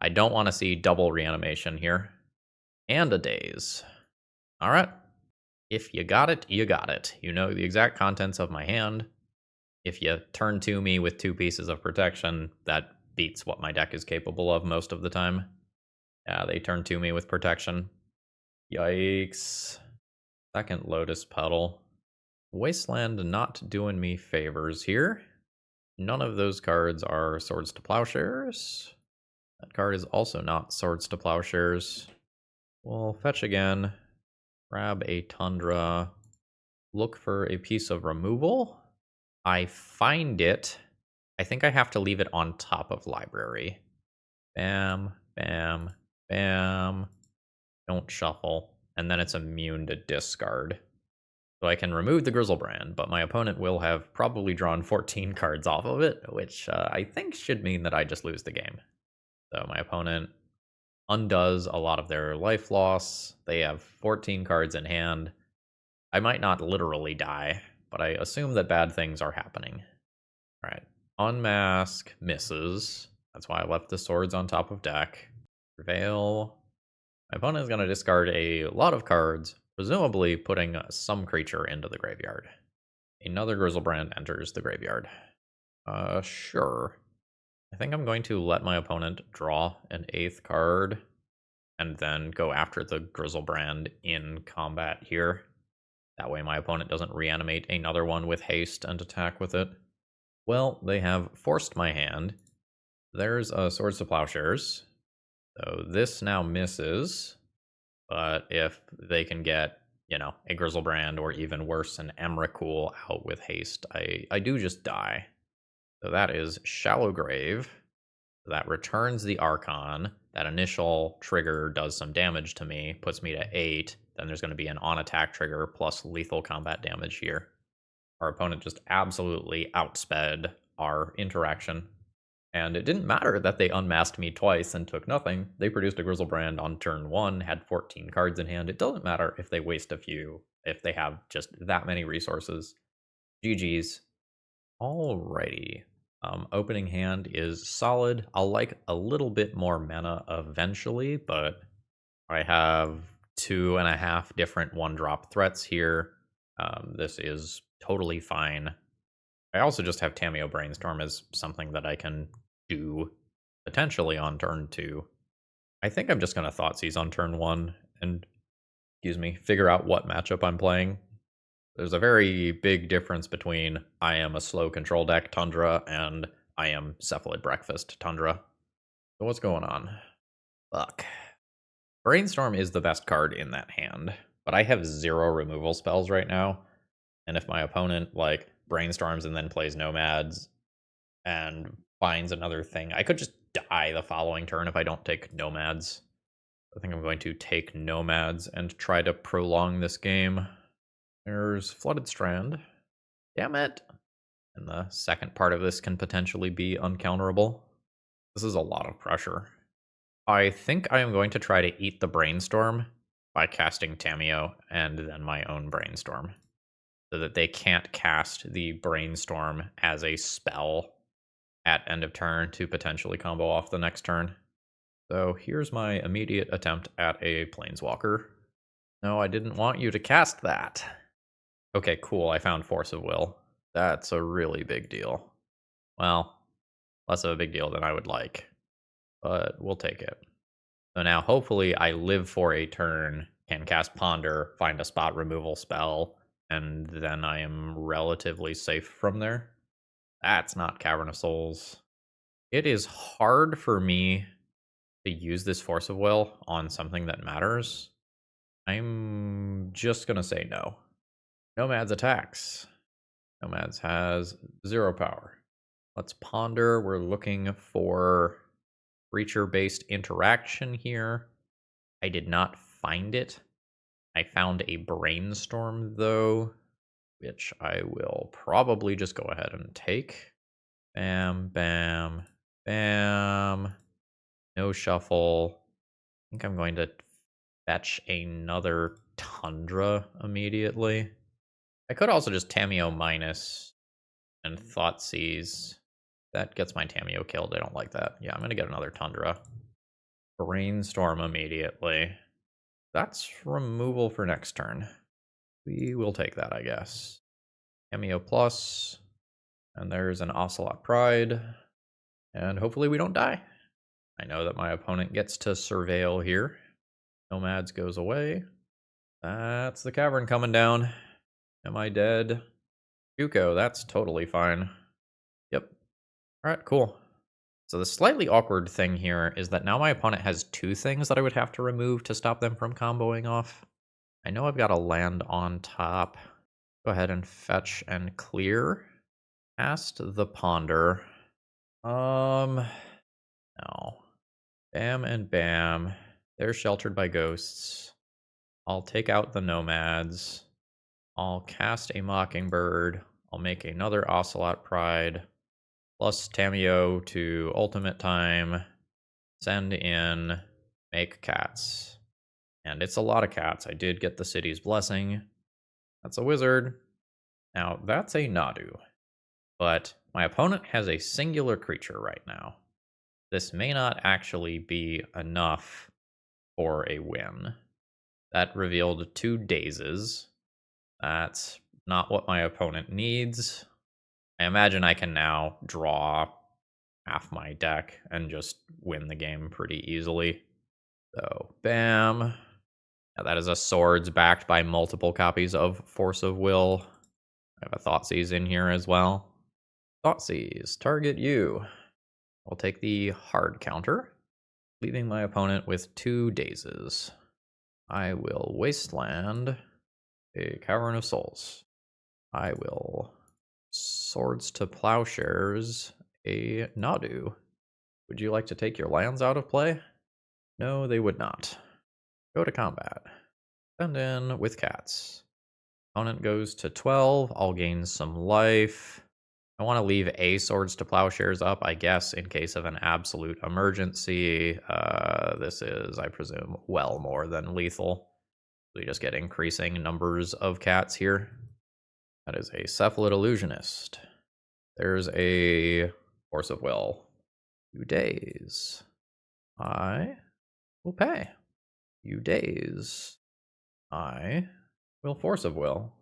I don't want to see double reanimation here. And a Daze. Alright. If you got it, you got it. You know the exact contents of my hand. If you turn to me with 2 pieces of protection, that beats what my deck is capable of most of the time. Yeah, they turn to me with protection. Yikes. Second Lotus Petal. Wasteland not doing me favors here. None of those cards are Swords to Plowshares. That card is also not Swords to Plowshares. We'll fetch again. Grab a Tundra. Look for a piece of removal. I find it. I think I have to leave it on top of Library. Bam, bam, bam. Don't shuffle. And then it's immune to discard. So I can remove the Grizzlebrand, but my opponent will have probably drawn 14 cards off of it, which I think should mean that I just lose the game. So my opponent undoes a lot of their life loss. They have 14 cards in hand. I might not literally die, but I assume that bad things are happening. All right. Unmask misses. That's why I left the swords on top of deck. Prevail. My opponent is going to discard a lot of cards, presumably putting some creature into the graveyard. Another Grizzlebrand enters the graveyard. Sure. I think I'm going to let my opponent draw an 8th card and then go after the Grizzlebrand in combat here. That way my opponent doesn't reanimate another one with haste and attack with it. Well, they have forced my hand. There's Swords to Plowshares. So this now misses. But if they can get, you know, a Grizzlebrand or even worse, an Emrakul out with haste, I do just die. So that is Shallow Grave. That returns the Archon. That initial trigger does some damage to me, puts me to 8. then there's going to be an on-attack trigger plus lethal combat damage here. Our opponent just absolutely outsped our interaction. And it didn't matter that they unmasked me twice and took nothing. They produced a Grizzlebrand on turn 1, had 14 cards in hand. It doesn't matter if they waste a few, if they have just that many resources. GG's. Alrighty. Opening hand is solid. I'll like a little bit more mana eventually, but I have 2.5 different 1-drop threats here. This is totally fine. I also just have Tamiyo Brainstorm as something that I can do potentially on turn 2. I think I'm just going to Thoughtseize on turn 1 and, figure out what matchup I'm playing. There's a very big difference between I am a slow control deck Tundra and I am Cephalid Breakfast Tundra. So what's going on? Fuck. Brainstorm is the best card in that hand, but I have 0 removal spells right now. And if my opponent, like, brainstorms and then plays Nomads and finds another thing, I could just die the following turn if I don't take Nomads. I think I'm going to take Nomads and try to prolong this game. There's Flooded Strand. Damn it. And the second part of this can potentially be uncounterable. This is a lot of pressure. I think I am going to try to eat the Brainstorm by casting Tamiyo and then my own Brainstorm, so that they can't cast the Brainstorm as a spell at end of turn to potentially combo off the next turn. So here's my immediate attempt at a Planeswalker. No, I didn't want you to cast that. Okay, cool, I found Force of Will. That's a really big deal. Well, less of a big deal than I would like, but we'll take it. So now hopefully I live for a turn, can cast Ponder, find a spot removal spell, and then I am relatively safe from there. That's not Cavern of Souls. It is hard for me to use this Force of Will on something that matters. I'm just going to say no. Nomads attacks. Nomads has 0 power. Let's ponder. We're looking for creature-based interaction here. I did not find it. I found a Brainstorm, though, which I will probably just go ahead and take. Bam, bam, bam. No shuffle. I think I'm going to fetch another Tundra immediately. I could also just Tamiyo minus and Thoughtseize. That gets my Tamiyo killed. I don't like that. Yeah, I'm going to get another Tundra. Brainstorm immediately. That's removal for next turn. We will take that, I guess. Tamiyo plus. And there's an Ocelot Pride. And hopefully we don't die. I know that my opponent gets to surveil here. Nomads goes away. That's the cavern coming down. Am I dead? Juco, that's totally fine. Yep. Alright, cool. So the slightly awkward thing here is that now my opponent has 2 things that I would have to remove to stop them from comboing off. I know I've got a land on top. Go ahead and fetch and clear. Cast the Ponder. No. Bam and bam. They're sheltered by ghosts. I'll take out the Nomads. I'll cast a Mockingbird. I'll make another Ocelot Pride. Plus Tamiyo to ultimate time. Send in. Make cats. And it's a lot of cats. I did get the City's Blessing. That's a wizard. Now, that's a Nadu. But my opponent has a singular creature right now. This may not actually be enough for a win. That revealed 2 dazes. That's not what my opponent needs. I imagine I can now draw half my deck and just win the game pretty easily. So, bam. Now that is a Swords backed by multiple copies of Force of Will. I have a Thoughtseize in here as well. Thoughtseize, target you. I'll take the hard counter, leaving my opponent with 2 dazes. I will Wasteland a Cavern of Souls. I will Swords to Plowshares a Nadu. Would you like to take your lands out of play? No, they would not. Go to combat. Send in with cats. Opponent goes to 12. I'll gain some life. I want to leave a Swords to Plowshares up, I guess, in case of an absolute emergency. This is, I presume, well more than lethal. We just get increasing numbers of cats here. That is a Cephalid Illusionist. There's a Force of Will. 2 days. I will pay. You days. I will Force of Will.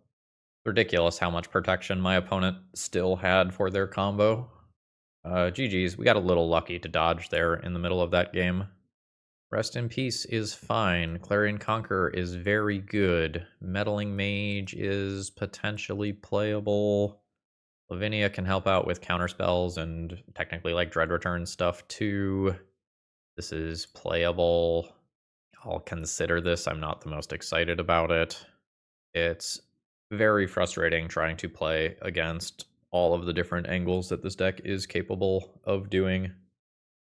Ridiculous how much protection my opponent still had for their combo. GG's, we got a little lucky to dodge there in the middle of that game. Rest in Peace is fine. Clarion Conqueror is very good. Meddling Mage is potentially playable. Lavinia can help out with counterspells and technically like Dread Return stuff too. This is playable. I'll consider this. I'm not the most excited about it. It's very frustrating trying to play against all of the different angles that this deck is capable of doing.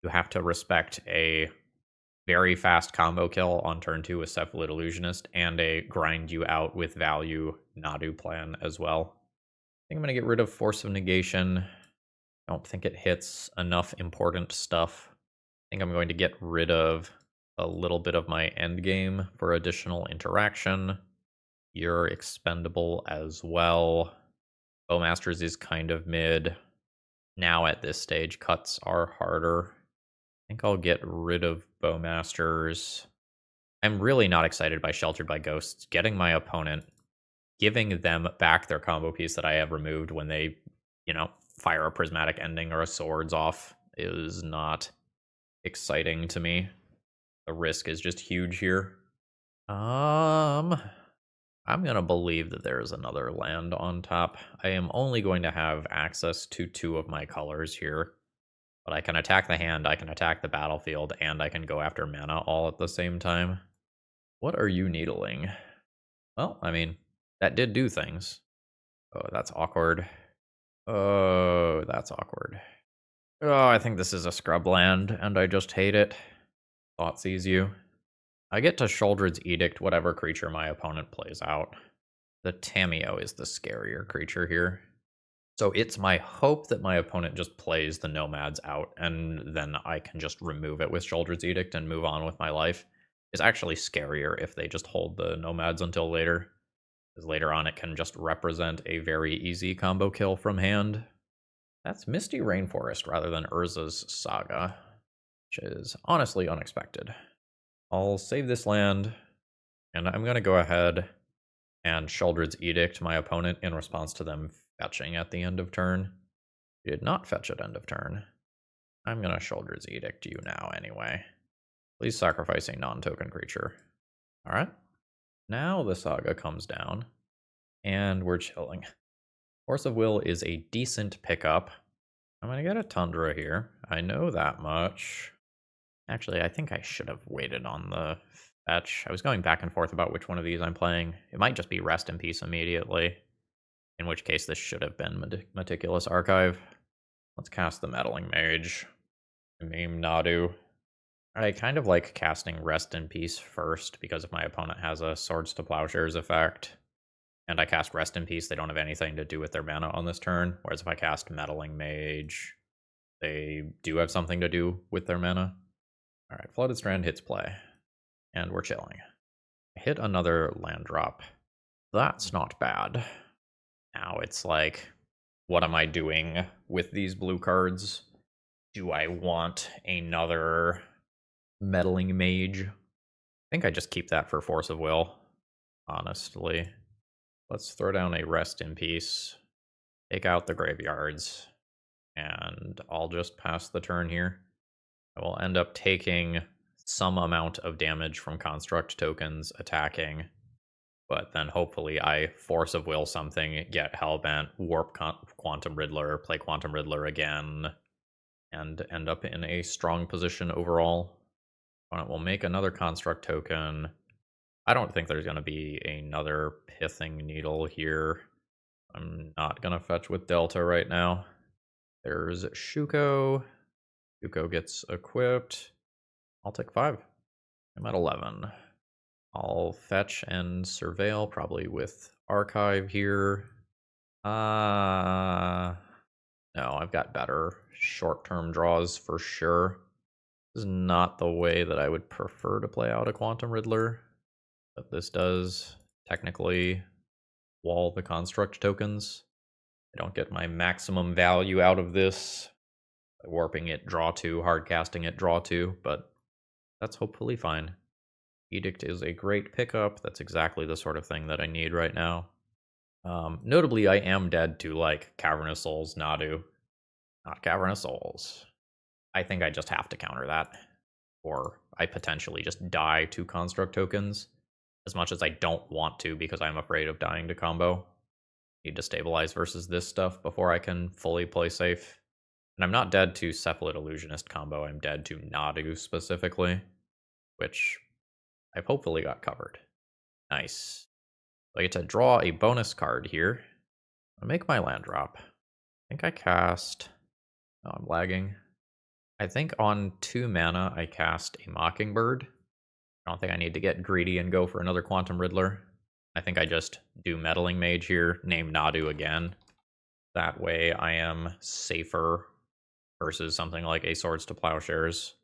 You have to respect a very fast combo kill on turn 2 with Cephalid Illusionist and a grind you out with value Nadu plan as well. I think I'm going to get rid of Force of Negation. I don't think it hits enough important stuff. I think I'm going to get rid of a little bit of my endgame for additional interaction. You're expendable as well. Bowmasters is kind of mid. Now at this stage, cuts are harder. I think I'll get rid of Bowmasters. I'm really not excited by Sheltered by Ghosts. Getting my opponent, giving them back their combo piece that I have removed when they, fire a Prismatic Ending or a Swords off is not exciting to me. The risk is just huge here. I'm gonna believe that there is another land on top. I am only going to have access to 2 of my colors here. But I can attack the hand, I can attack the battlefield, and I can go after mana all at the same time. What are you needling? Well, I mean, that did do things. Oh, that's awkward. Oh, that's awkward. Oh, I think this is a scrub land, and I just hate it. Thought sees you. I get to Sholdred's Edict whatever creature my opponent plays out. The Tameo is the scarier creature here. So it's my hope that my opponent just plays the Nomads out, and then I can just remove it with Shoulder's Edict and move on with my life. It's actually scarier if they just hold the Nomads until later, because later on it can just represent a very easy combo kill from hand. That's Misty Rainforest rather than Urza's Saga, which is honestly unexpected. I'll save this land, and I'm going to go ahead and Shoulder's Edict my opponent in response to them fetching at the end of turn. Did not fetch at end of turn. I'm going to Shoulder's Edict you now anyway. Please sacrifice a non-token creature. Alright. Now the Saga comes down, and we're chilling. Force of Will is a decent pickup. I'm going to get a Tundra here. I know that much. Actually, I think I should have waited on the fetch. I was going back and forth about which one of these I'm playing. It might just be Rest in Peace immediately. In which case, this should have been Meticulous Archive. Let's cast the Meddling Mage. Meme Nadu. I kind of like casting Rest in Peace first, because if my opponent has a Swords to Plowshares effect, and I cast Rest in Peace, they don't have anything to do with their mana on this turn. Whereas if I cast Meddling Mage, they do have something to do with their mana. Alright, Flooded Strand hits play. And we're chilling. I hit another land drop. That's not bad. Now it's like, what am I doing with these blue cards? Do I want another Meddling Mage? I think I just keep that for Force of Will, honestly. Let's throw down a Rest in Peace, take out the graveyards, and I'll just pass the turn here. I will end up taking some amount of damage from Construct tokens attacking, but then hopefully I Force of Will something, get Hellbent, warp Quantum Riddler, play Quantum Riddler again, and end up in a strong position overall. Opponent will make another Construct token. I don't think there's going to be another Pithing Needle here. I'm not going to fetch with Delta right now. There's Shuko. Shuko gets equipped. I'll take 5. I'm at 11. I'll fetch and surveil, probably with archive here. No, I've got better short-term draws for sure. This is not the way that I would prefer to play out a Quantum Riddler, but this does technically wall the construct tokens. I don't get my maximum value out of this by warping it, draw 2, hard casting it, draw 2, but that's hopefully fine. Edict is a great pickup. That's exactly the sort of thing that I need right now. Notably, I am dead to, like, Cavernous Souls, Nadu. Not Cavernous Souls. I think I just have to counter that. Or I potentially just die to construct tokens. As much as I don't want to because I'm afraid of dying to combo. Need to stabilize versus this stuff before I can fully play safe. And I'm not dead to Cephalid Illusionist combo, I'm dead to Nadu specifically. Which I've hopefully got covered. Nice. I get to draw a bonus card here. I'll make my land drop. I think I cast... Oh, I'm lagging. I think on 2 mana I cast a Mockingbird. I don't think I need to get greedy and go for another Quantum Riddler. I think I just do Meddling Mage here, name Nadu again. That way I am safer versus something like a Swords to Plowshares.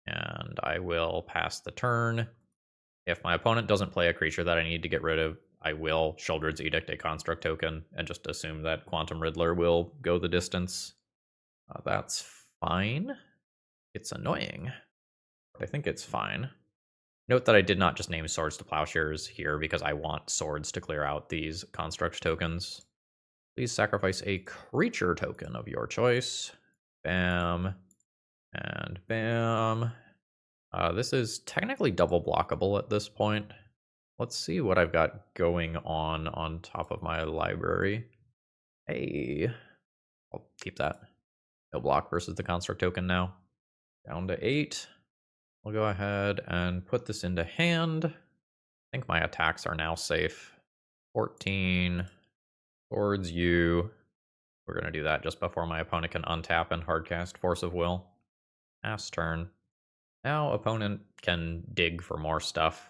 And I will pass the turn. If my opponent doesn't play a creature that I need to get rid of, I will Sheoldred's Edict a construct token and just assume that Quantum Riddler will go the distance. That's fine. It's annoying, but I think it's fine. Note that I did not just name Swords to Plowshares here because I want swords to clear out these construct tokens. Please sacrifice a creature token of your choice. Bam. And bam. This is technically double blockable at this point. Let's see what I've got going on top of my library. Hey, I'll keep that. No block versus the construct token now. Down to 8. We'll go ahead and put this into hand. I think my attacks are now safe. 14 towards you. We're going to do that just before my opponent can untap and hardcast Force of Will. Pass turn. Now opponent can dig for more stuff.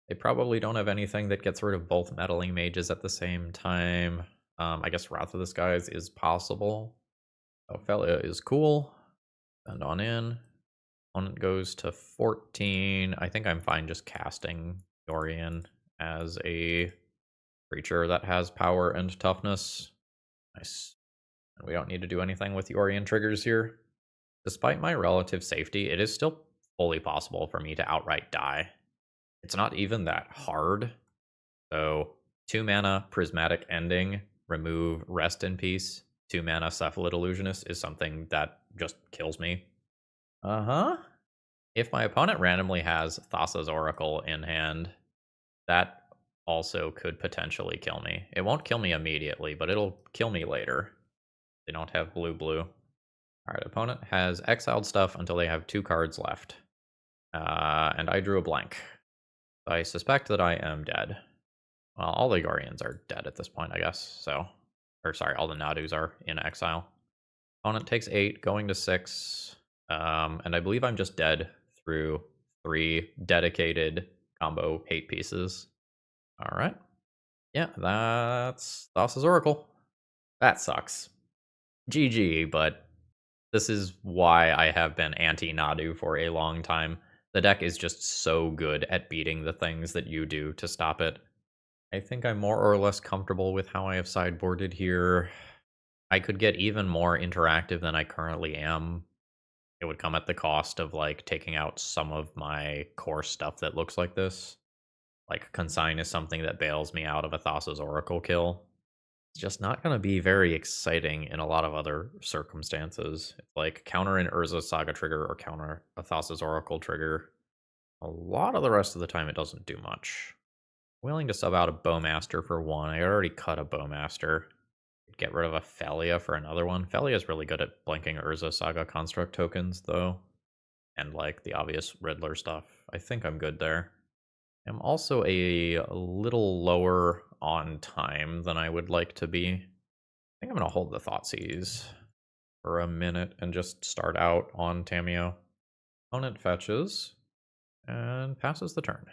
They probably don't have anything that gets rid of both Meddling Mages at the same time. I guess Wrath of the Skies is possible. Phelia is cool. Send on in. Opponent goes to 14. I think I'm fine just casting Yorion as a creature that has power and toughness. Nice. And we don't need to do anything with Yorion triggers here. Despite my relative safety, it is still fully possible for me to outright die. It's not even that hard. So 2 mana Prismatic Ending, remove Rest in Peace. 2 mana Cephalid Illusionist is something that just kills me. If my opponent randomly has Thassa's Oracle in hand, that also could potentially kill me. It won't kill me immediately, but it'll kill me later. They don't have blue. Alright, opponent has exiled stuff until they have 2 cards left. And I drew a blank. I suspect that I am dead. Well, all the Yorions are dead at this point, I guess. Or sorry, all the Nadus are in exile. Opponent takes 8, going to 6. And I believe I'm just dead through 3 dedicated combo hate pieces. Alright. Yeah, that's Thassa's Oracle. That sucks. GG, but this is why I have been anti-Nadu for a long time. The deck is just so good at beating the things that you do to stop it. I think I'm more or less comfortable with how I have sideboarded here. I could get even more interactive than I currently am. It would come at the cost of, like, taking out some of my core stuff that looks like this. Like, Consign is something that bails me out of a Thassa's Oracle kill. It's just not going to be very exciting in a lot of other circumstances. It's like counter an Urza Saga trigger or counter a Thassa's Oracle trigger. A lot of the rest of the time it doesn't do much. Willing to sub out a Bowmaster for 1. I already cut a Bowmaster. Get rid of a Phelia for another one. Phelia is really good at blinking Urza Saga construct tokens, though. And, like, the obvious Riddler stuff. I think I'm good there. I'm also a little lower on time than I would like to be. I think I'm going to hold the Thoughtseize for a minute and just start out on Tamiyo. Opponent fetches and passes the turn.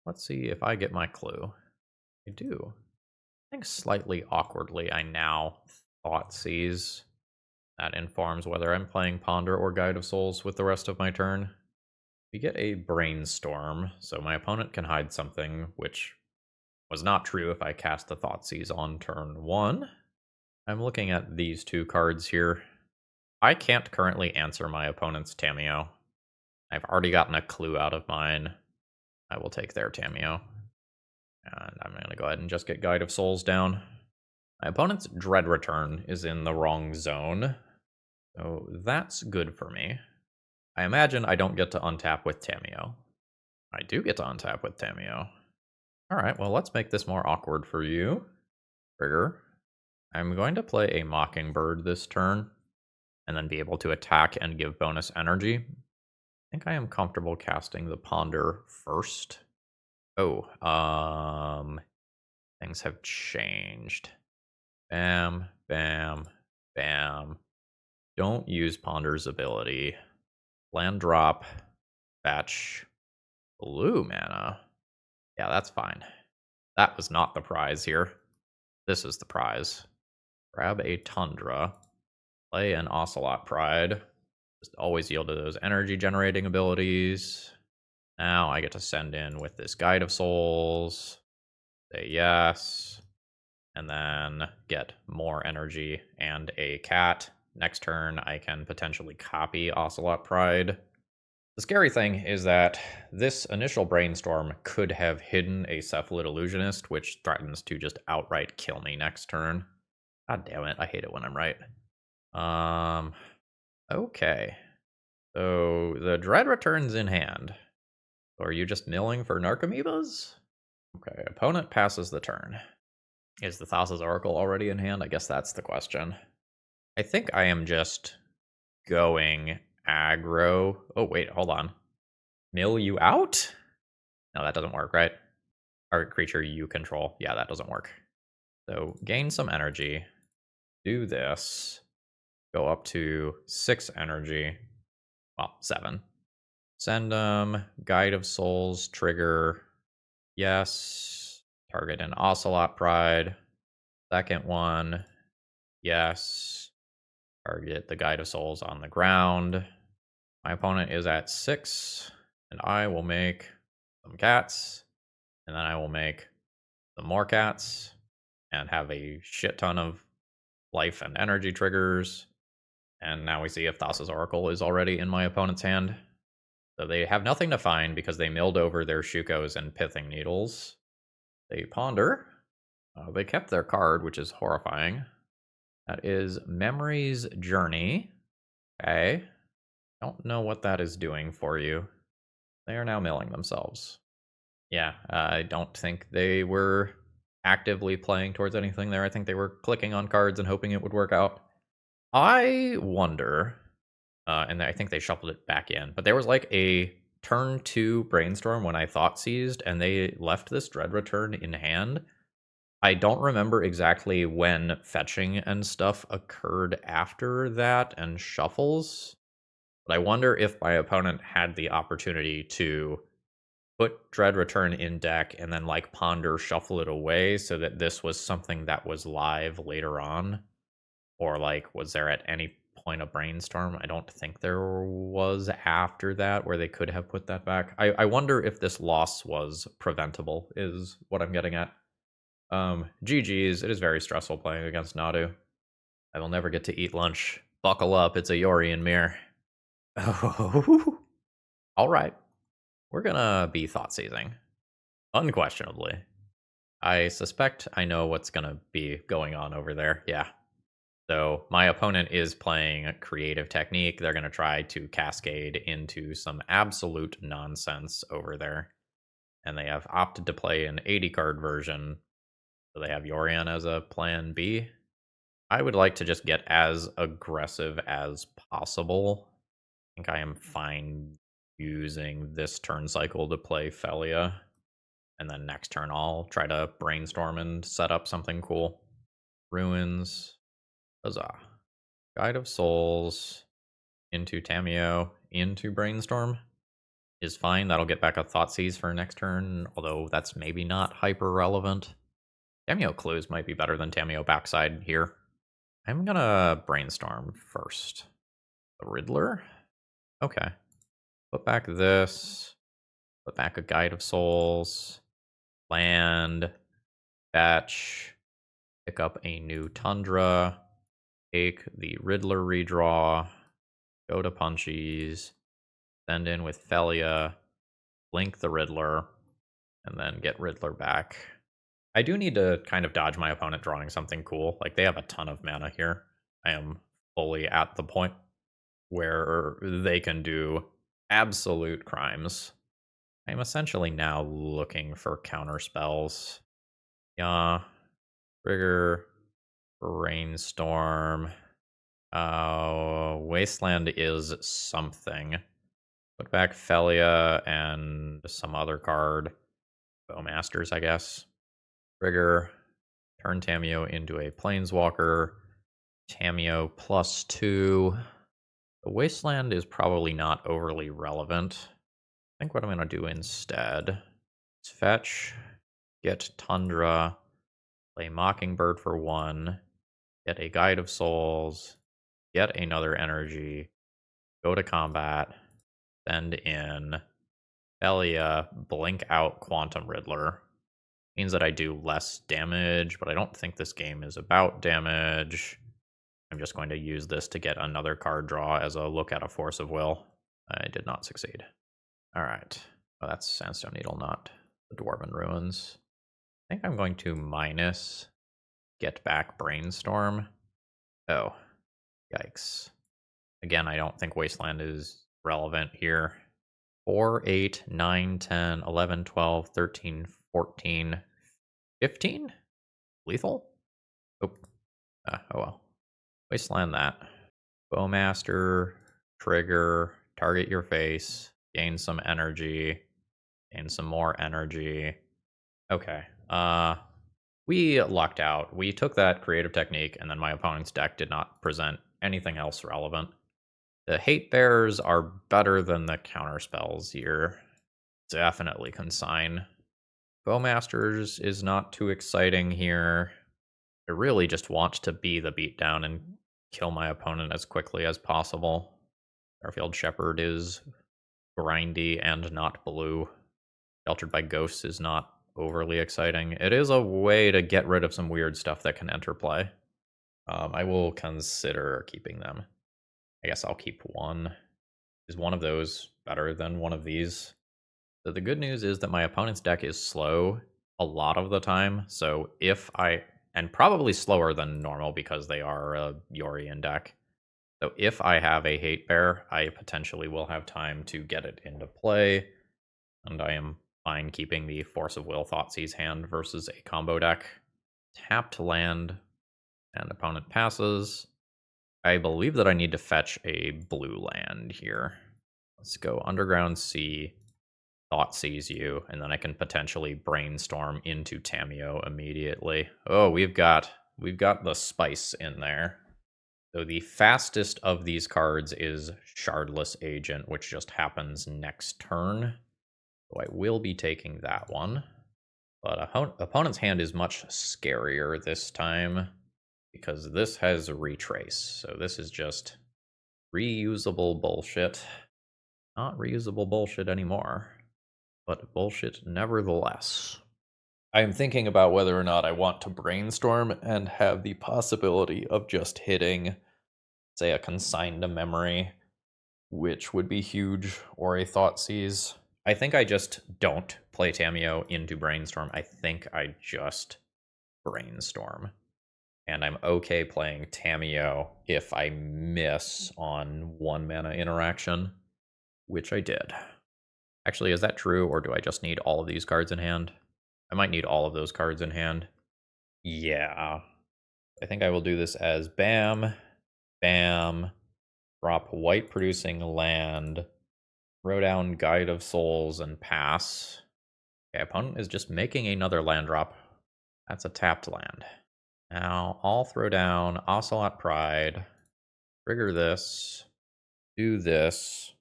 Let's see if I get my clue. I do. I think slightly awkwardly, I now thought seize. That informs whether I'm playing Ponder or Guide of Souls with the rest of my turn. We get a Brainstorm, so my opponent can hide something, which was not true if I cast the Thoughtseize on turn 1. I'm looking at these two cards here. I can't currently answer my opponent's Tamiyo. I've already gotten a clue out of mine. I will take their Tamiyo. And I'm going to go ahead and just get Guide of Souls down. My opponent's Dread Return is in the wrong zone, so that's good for me. I imagine I don't get to untap with Tamiyo. I do get to untap with Tamiyo. Alright, well, let's make this more awkward for you. Trigger. I'm going to play a Mockingbird this turn, and then be able to attack and give bonus energy. I think I am comfortable casting the Ponder first. Oh, things have changed. Bam, bam, bam. Don't use Ponder's ability. Land drop, fetch, blue mana. Yeah, that's fine. That was not the prize here. This is the prize. Grab a Tundra, play an Ocelot Pride. Just always yield to those energy generating abilities. Now I get to send in with this Guide of Souls. Say yes. And then get more energy and a cat. Next turn, I can potentially copy Ocelot Pride. The scary thing is that this initial Brainstorm could have hidden a Cephalid Illusionist, which threatens to just outright kill me next turn. God damn it, I hate it when I'm right. Okay. So the Dread returns in hand. So are you just milling for Narcomoebas? Okay, opponent passes the turn. Is the Thassa's Oracle already in hand? I guess that's the question. I think I am just going aggro. Oh, wait, hold on. Mill you out? No, that doesn't work, right? Target creature you control. Yeah, that doesn't work. So gain some energy. Do this. Go up to 6 energy. Well, 7. Send them. Guide of Souls. Trigger. Yes. Target an Ocelot Pride. Second one. Yes. Target the Guide of Souls on the ground. My opponent is at 6. And I will make some cats. And then I will make some more cats. And have a shit ton of life and energy triggers. And now we see if Thassa's Oracle is already in my opponent's hand. So they have nothing to find because they milled over their Shukos and Pithing Needles. They ponder. They kept their card, which is horrifying. That is Memory's Journey. Okay. Don't know what that is doing for you. They are now milling themselves. Yeah, I don't think they were actively playing towards anything there. I think they were clicking on cards and hoping it would work out. I wonder, and I think they shuffled it back in, but there was like a turn 2 Brainstorm when I thought seized, and they left this Dread Return in hand. I don't remember exactly when fetching and stuff occurred after that and shuffles, but I wonder if my opponent had the opportunity to put Dread Return in deck and then like Ponder shuffle it away so that this was something that was live later on. Or like, was there at any point a Brainstorm? I don't think there was after that where they could have put that back. I wonder if this loss was preventable, is what I'm getting at. GG's, it is very stressful playing against Nadu. I will never get to eat lunch. Buckle up, it's a Yorion mirror. Oh, alright. We're gonna be thought seizing. Unquestionably. I suspect I know what's gonna be going on over there. Yeah. So my opponent is playing a creative technique. They're going to try to cascade into some absolute nonsense over there. And they have opted to play an 80 card version. So they have Yorion as a plan B. I would like to just get as aggressive as possible. I think I am fine using this turn cycle to play Phelia. And then next turn I'll try to brainstorm and set up something cool. Ruins. Huzzah. Guide of Souls into Tamiyo into Brainstorm. is fine. That'll get back a Thoughtseize for next turn, although that's maybe not hyper relevant. Tamiyo Clues might be better than Tamiyo Backside here. I'm gonna Brainstorm first. The Riddler? Okay. Put back this. Put back a Guide of Souls. Land. Fetch. Pick up a new Tundra. Take the Riddler redraw. Go to Punchies. Send in with Phelia. Blink the Riddler. And then get Riddler back. I do need to kind of dodge my opponent drawing something cool. Like, they have a ton of mana here. I am fully at the point where they can do absolute crimes. I'm essentially now looking for counter spells. Yeah. Trigger. Brainstorm. Wasteland is something. Put back Phelia and some other card. Bowmasters, I guess. Trigger. Turn Tamiyo into a Planeswalker. Tamiyo +2. The Wasteland is probably not overly relevant. I think what I'm going to do instead is fetch, get Tundra, play Mockingbird for 1, get a Guide of Souls, get another energy, go to combat, send in Phelia, blink out Quantum Riddler. Means that I do less damage, but I don't think this game is about damage. I'm just going to use this to get another card draw as a look at a Force of Will. I did not succeed. All right. Well, that's Sandstone Needle, not the Dwarven Ruins. I think I'm going to minus get back Brainstorm. Oh, yikes. Again, I don't think Wasteland is relevant here. 4, 8, 9, 10, 11, 12, 13, 14, 15? Lethal? Oh, oh well. Wasteland that. Bowmaster, trigger, target your face, gain some energy, gain some more energy. Okay. We lucked out. We took that creative technique, and then my opponent's deck did not present anything else relevant. The Hate Bears are better than the counter spells here. Definitely consign. Bowmasters is not too exciting here. I really just want to be the beatdown and kill my opponent as quickly as possible. Starfield Shepherd is grindy and not blue. Sheltered by Ghosts is not overly exciting. It is a way to get rid of some weird stuff that can enter play. I will consider keeping them. I guess I'll keep one. Is one of those better than one of these? So the good news is that my opponent's deck is slow a lot of the time. So if I... and probably slower than normal because they are a Yorion deck. So if I have a Hate Bear, I potentially will have time to get it into play. And I am fine keeping the Force of Will Thoughtseize hand versus a combo deck. Tapped land, and opponent passes. I believe that I need to fetch a blue land here. Let's go Underground Sea, Thoughtseize you, and then I can potentially Brainstorm into Tamiyo immediately. Oh, we've got the spice in there. So the fastest of these cards is Shardless Agent, which just happens next turn. So I will be taking that one. But opponent's hand is much scarier this time because this has Retrace. So this is just reusable bullshit. Not reusable bullshit anymore, but bullshit nevertheless. I am thinking about whether or not I want to Brainstorm and have the possibility of just hitting, say, a Consign to Memory, which would be huge, or a Thoughtseize. I think I just don't play Tamiyo into Brainstorm. I think I just Brainstorm. And I'm okay playing Tamiyo if I miss on 1 mana interaction, which I did. Actually, is that true, or do I just need all of these cards in hand? I might need all of those cards in hand. Yeah. I think I will do this as bam, bam, drop white producing land, throw down Guide of Souls, and pass. Okay, opponent is just making another land drop. That's a tapped land. Now, I'll throw down Ocelot Pride, trigger this, do this,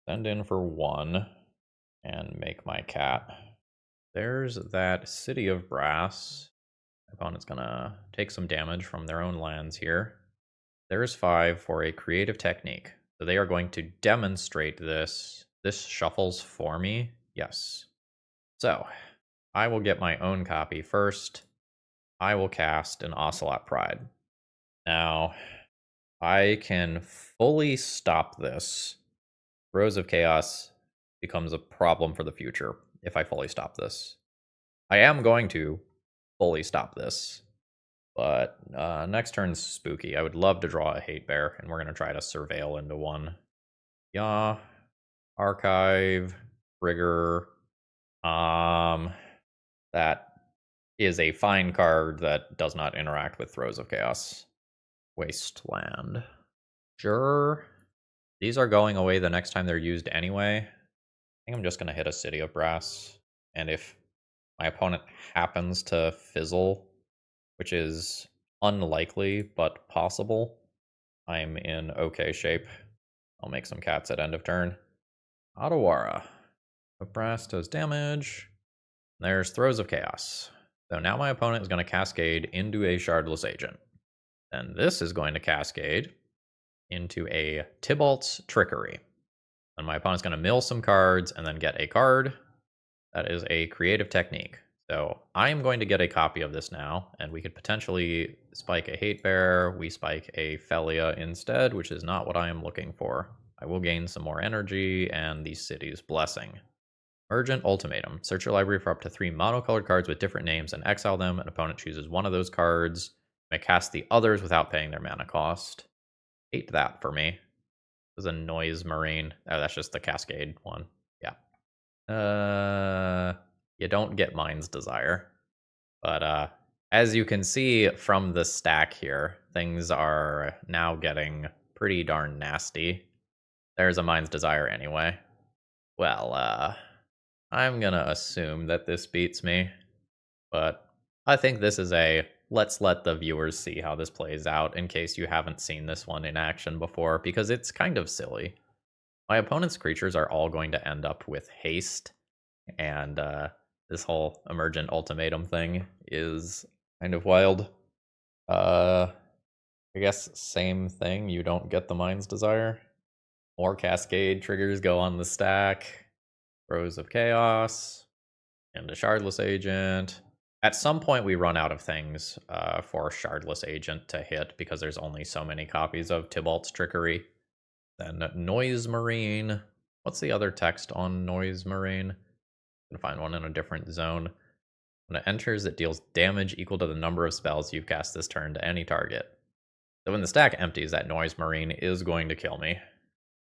send in for 1. and make my cat. There's that City of Brass. My opponent's gonna take some damage from their own lands here. There's 5 for a creative technique. So they are going to demonstrate this. This shuffles for me. Yes. So I will get my own copy first. I will cast an Ocelot Pride. Now, I can fully stop this. Rose of Chaos becomes a problem for the future if I fully stop this. I am going to fully stop this. But next turn's spooky. I would love to draw a Hate Bear, and we're going to try to surveil into one. Yeah. Archive. Trigger. That is a fine card that does not interact with Throes of Chaos. Wasteland. Sure. These are going away the next time they're used anyway. I think I'm just going to hit a City of Brass. And if my opponent happens to fizzle, which is unlikely but possible, I'm in okay shape. I'll make some cats at end of turn. Otawara. Brass does damage. There's Throes of Chaos. So now my opponent is going to cascade into a Shardless Agent. Then this is going to cascade into a Tybalt's Trickery. And my opponent's going to mill some cards and then get a card. That is a creative technique. So I am going to get a copy of this now, and we could potentially spike a Hate Bear. We spike a Phelia instead, which is not what I am looking for. I will gain some more energy and the City's Blessing. Urgent Ultimatum. Search your library for up to 3 monocolored cards with different names and exile them. An opponent chooses one of those cards. May cast the others without paying their mana cost. Hate that for me. This is a Noise Marine. Oh, that's just the Cascade one. Yeah. You don't get Mind's Desire. But as you can see from the stack here, things are now getting pretty darn nasty. There's a Mind's Desire anyway. Well, I'm gonna assume that this beats me, but I think this is a let's let the viewers see how this plays out in case you haven't seen this one in action before, because it's kind of silly. My opponent's creatures are all going to end up with haste, and this whole Emergent Ultimatum thing is kind of wild. I guess same thing, you don't get the Mind's Desire. More Cascade triggers go on the stack. Throes of Chaos, and a Shardless Agent. At some point, we run out of things for Shardless Agent to hit because there's only so many copies of Tybalt's Trickery. Then Noise Marine. What's the other text on Noise Marine? I'm gonna find one in a different zone. When it enters, it deals damage equal to the number of spells you've cast this turn to any target. So when the stack empties, that Noise Marine is going to kill me.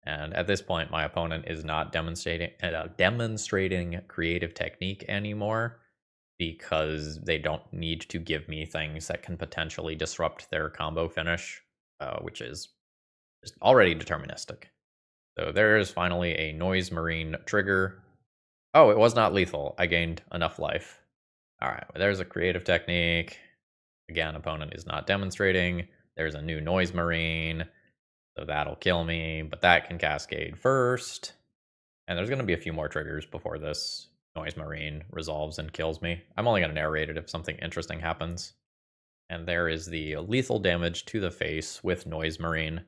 And at this point, my opponent is not demonstrating creative technique anymore because they don't need to give me things that can potentially disrupt their combo finish, which is just already deterministic. So there is finally a Noise Marine trigger. Oh, it was not lethal. I gained enough life. All right, well, there's a creative technique. Again, opponent is not demonstrating. There's a new Noise Marine. So that'll kill me, but that can cascade first. And there's going to be a few more triggers before this Noise Marine resolves and kills me. I'm only going to narrate it if something interesting happens. And there is the lethal damage to the face with Noise Marine.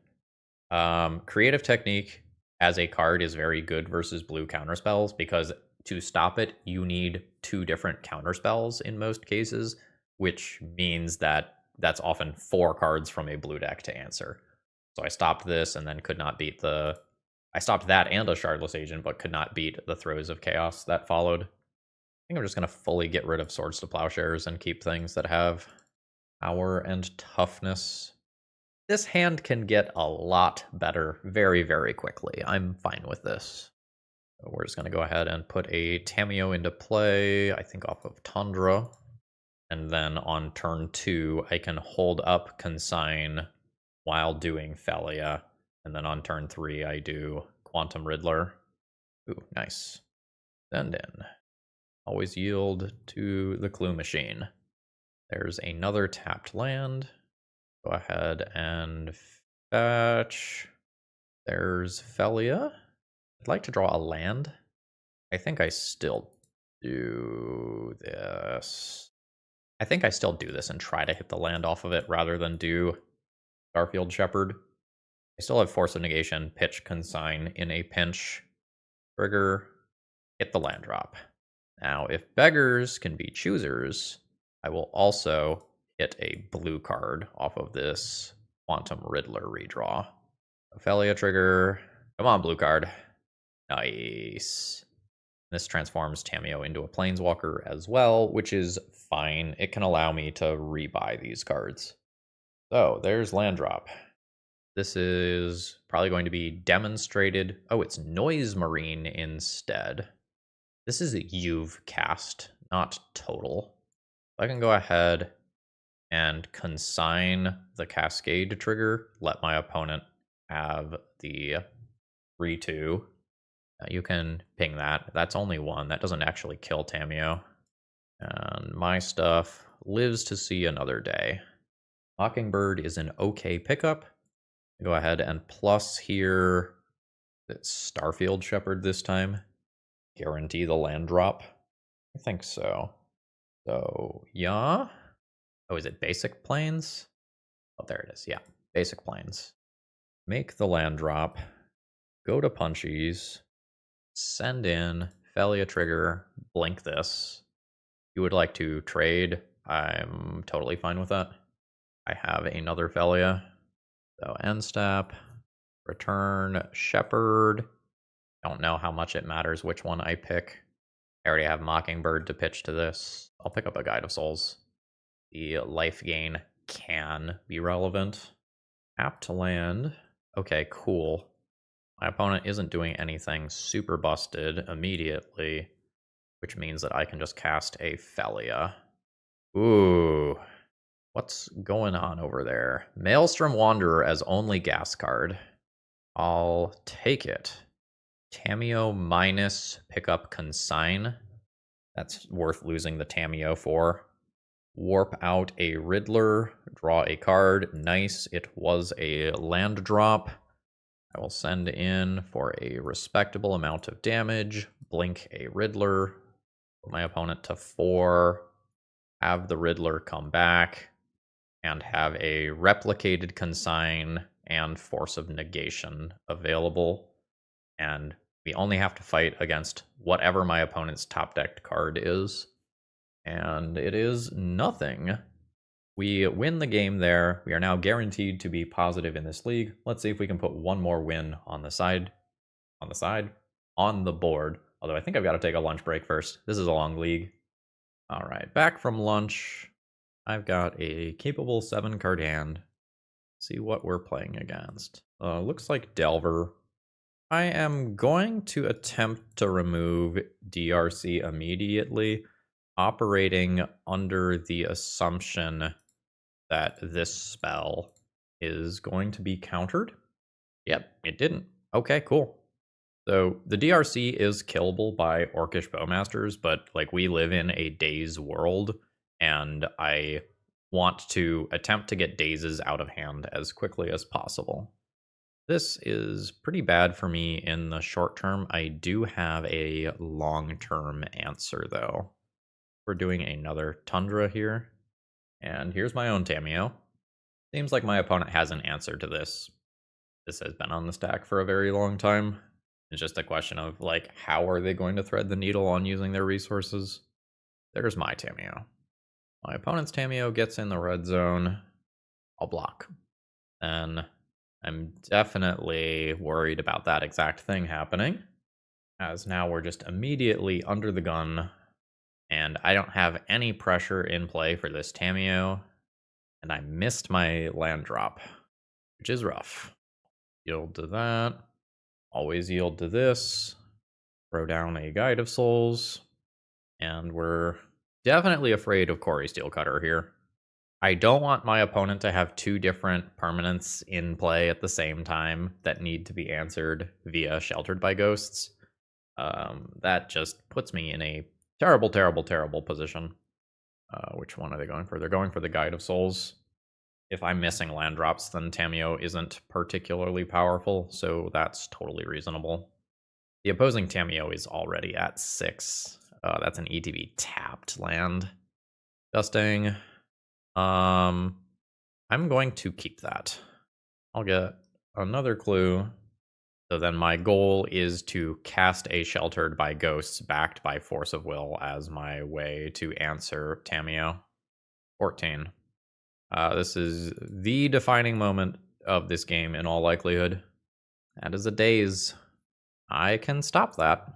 Creative Technique as a card is very good versus blue counterspells because to stop it, you need 2 different counterspells in most cases, which means that that's often 4 cards from a blue deck to answer. So I stopped this and then could not beat the... I stopped that and a Shardless Agent, but could not beat the Throes of Chaos that followed. I think I'm just going to fully get rid of Swords to Plowshares and keep things that have power and toughness. This hand can get a lot better very, very quickly. I'm fine with this. So we're just going to go ahead and put a Tamiyo into play, I think off of Tundra. And then on turn 2, I can hold up Consign while doing Phelia. And then on turn 3, I do Quantum Riddler. Ooh, nice. Send in. Always yield to the Clue Machine. There's another tapped land. Go ahead and fetch. There's Phelia. I'd like to draw a land. I think I still do this. I think I still do this and try to hit the land off of it rather than do Starfield Shepherd. I still have Force of Negation, Pitch, Consign in a pinch. Trigger, hit the land drop. Now, if beggars can be choosers, I will also hit a blue card off of this Quantum Riddler redraw. Phelia trigger. Come on, blue card. Nice. This transforms Tamiyo into a Planeswalker as well, which is fine. It can allow me to rebuy these cards. So, there's land drop. This is probably going to be demonstrated. Oh, it's Noise Marine instead. This is You've cast, not total. I can go ahead and consign the Cascade trigger, let my opponent have the 3/2. You can ping that. That's only one. That doesn't actually kill Tamiyo. And my stuff lives to see another day. Mockingbird is an okay pickup. Go ahead and plus here. It's Starfield Shepherd this time. Guarantee the land drop. I think so. So, yeah. Oh, is it basic planes? Oh, there it is. Yeah, basic planes. Make the land drop. Go to punchies. Send in Phelia trigger. Blink this. You would like to trade? I'm totally fine with that. I have another Phelia. So end step. Return Shepherd. Don't know how much it matters which one I pick. I already have Mockingbird to pitch to this. I'll pick up a Guide of Souls. The life gain can be relevant. Tap to land. Okay, cool. My opponent isn't doing anything super busted immediately, which means that I can just cast a Phelia. Ooh. What's going on over there? Maelstrom Wanderer as only gas card. I'll take it. Tamiyo minus pickup consign. That's worth losing the Tamiyo for. Warp out a Riddler. Draw a card. Nice. It was a land drop. I will send in for a respectable amount of damage. Blink a Riddler. Put my opponent to 4. Have the Riddler come back. And have a replicated consign and Force of Negation available. And we only have to fight against whatever my opponent's top decked card is. And it is nothing. We win the game there. We are now guaranteed to be positive in this league. Let's see if we can put one more win on the side. On the board. Although I think I've got to take a lunch break first. This is a long league. All right, back from lunch. I've got a capable 7-card hand. See what we're playing against. Looks like Delver. I am going to attempt to remove DRC immediately, operating under the assumption that this spell is going to be countered. Yep, it didn't. Okay, cool. So the DRC is killable by Orcish Bowmasters, but like we live in a Daze world, and I want to attempt to get Dazes out of hand as quickly as possible. This is pretty bad for me in the short term. I do have a long-term answer, though. We're doing another Tundra here. And here's my own Tamiyo. Seems like my opponent has an answer to this. This has been on the stack for a very long time. It's just a question of, like, how are they going to thread the needle on using their resources? There's my Tamiyo. My opponent's Tamiyo gets in the red zone. I'll block. Then I'm definitely worried about that exact thing happening, as now we're just immediately under the gun, and I don't have any pressure in play for this Tamiyo, and I missed my land drop, which is rough. Yield to that. Always yield to this. Throw down a Guide of Souls, and we're definitely afraid of Corey Steelcutter here. I don't want my opponent to have 2 different permanents in play at the same time that need to be answered via Sheltered by Ghosts. That just puts me in a terrible, terrible, terrible position. Which one are they going for? They're going for the Guide of Souls. If I'm missing land drops, then Tamiyo isn't particularly powerful, so that's totally reasonable. The opposing Tamiyo is already at 6. That's an ETB tapped land. Dusting. I'm going to keep that. I'll get another clue. So then my goal is to cast a Sheltered by Ghosts backed by Force of Will as my way to answer Tamiyo. 14. This is the defining moment of this game in all likelihood. That is a daze. I can stop that.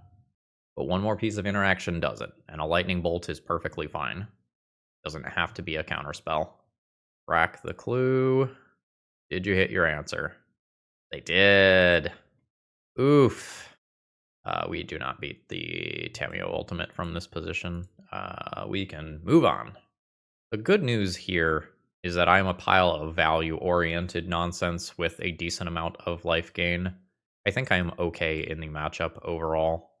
But one more piece of interaction does it, and a Lightning Bolt is perfectly fine. Doesn't have to be a counterspell. Crack the clue. Did you hit your answer? They did. Oof. We do not beat the Tamiyo Ultimate from this position. We can move on. The good news here is that I'm a pile of value-oriented nonsense with a decent amount of life gain. I think I'm okay in the matchup overall.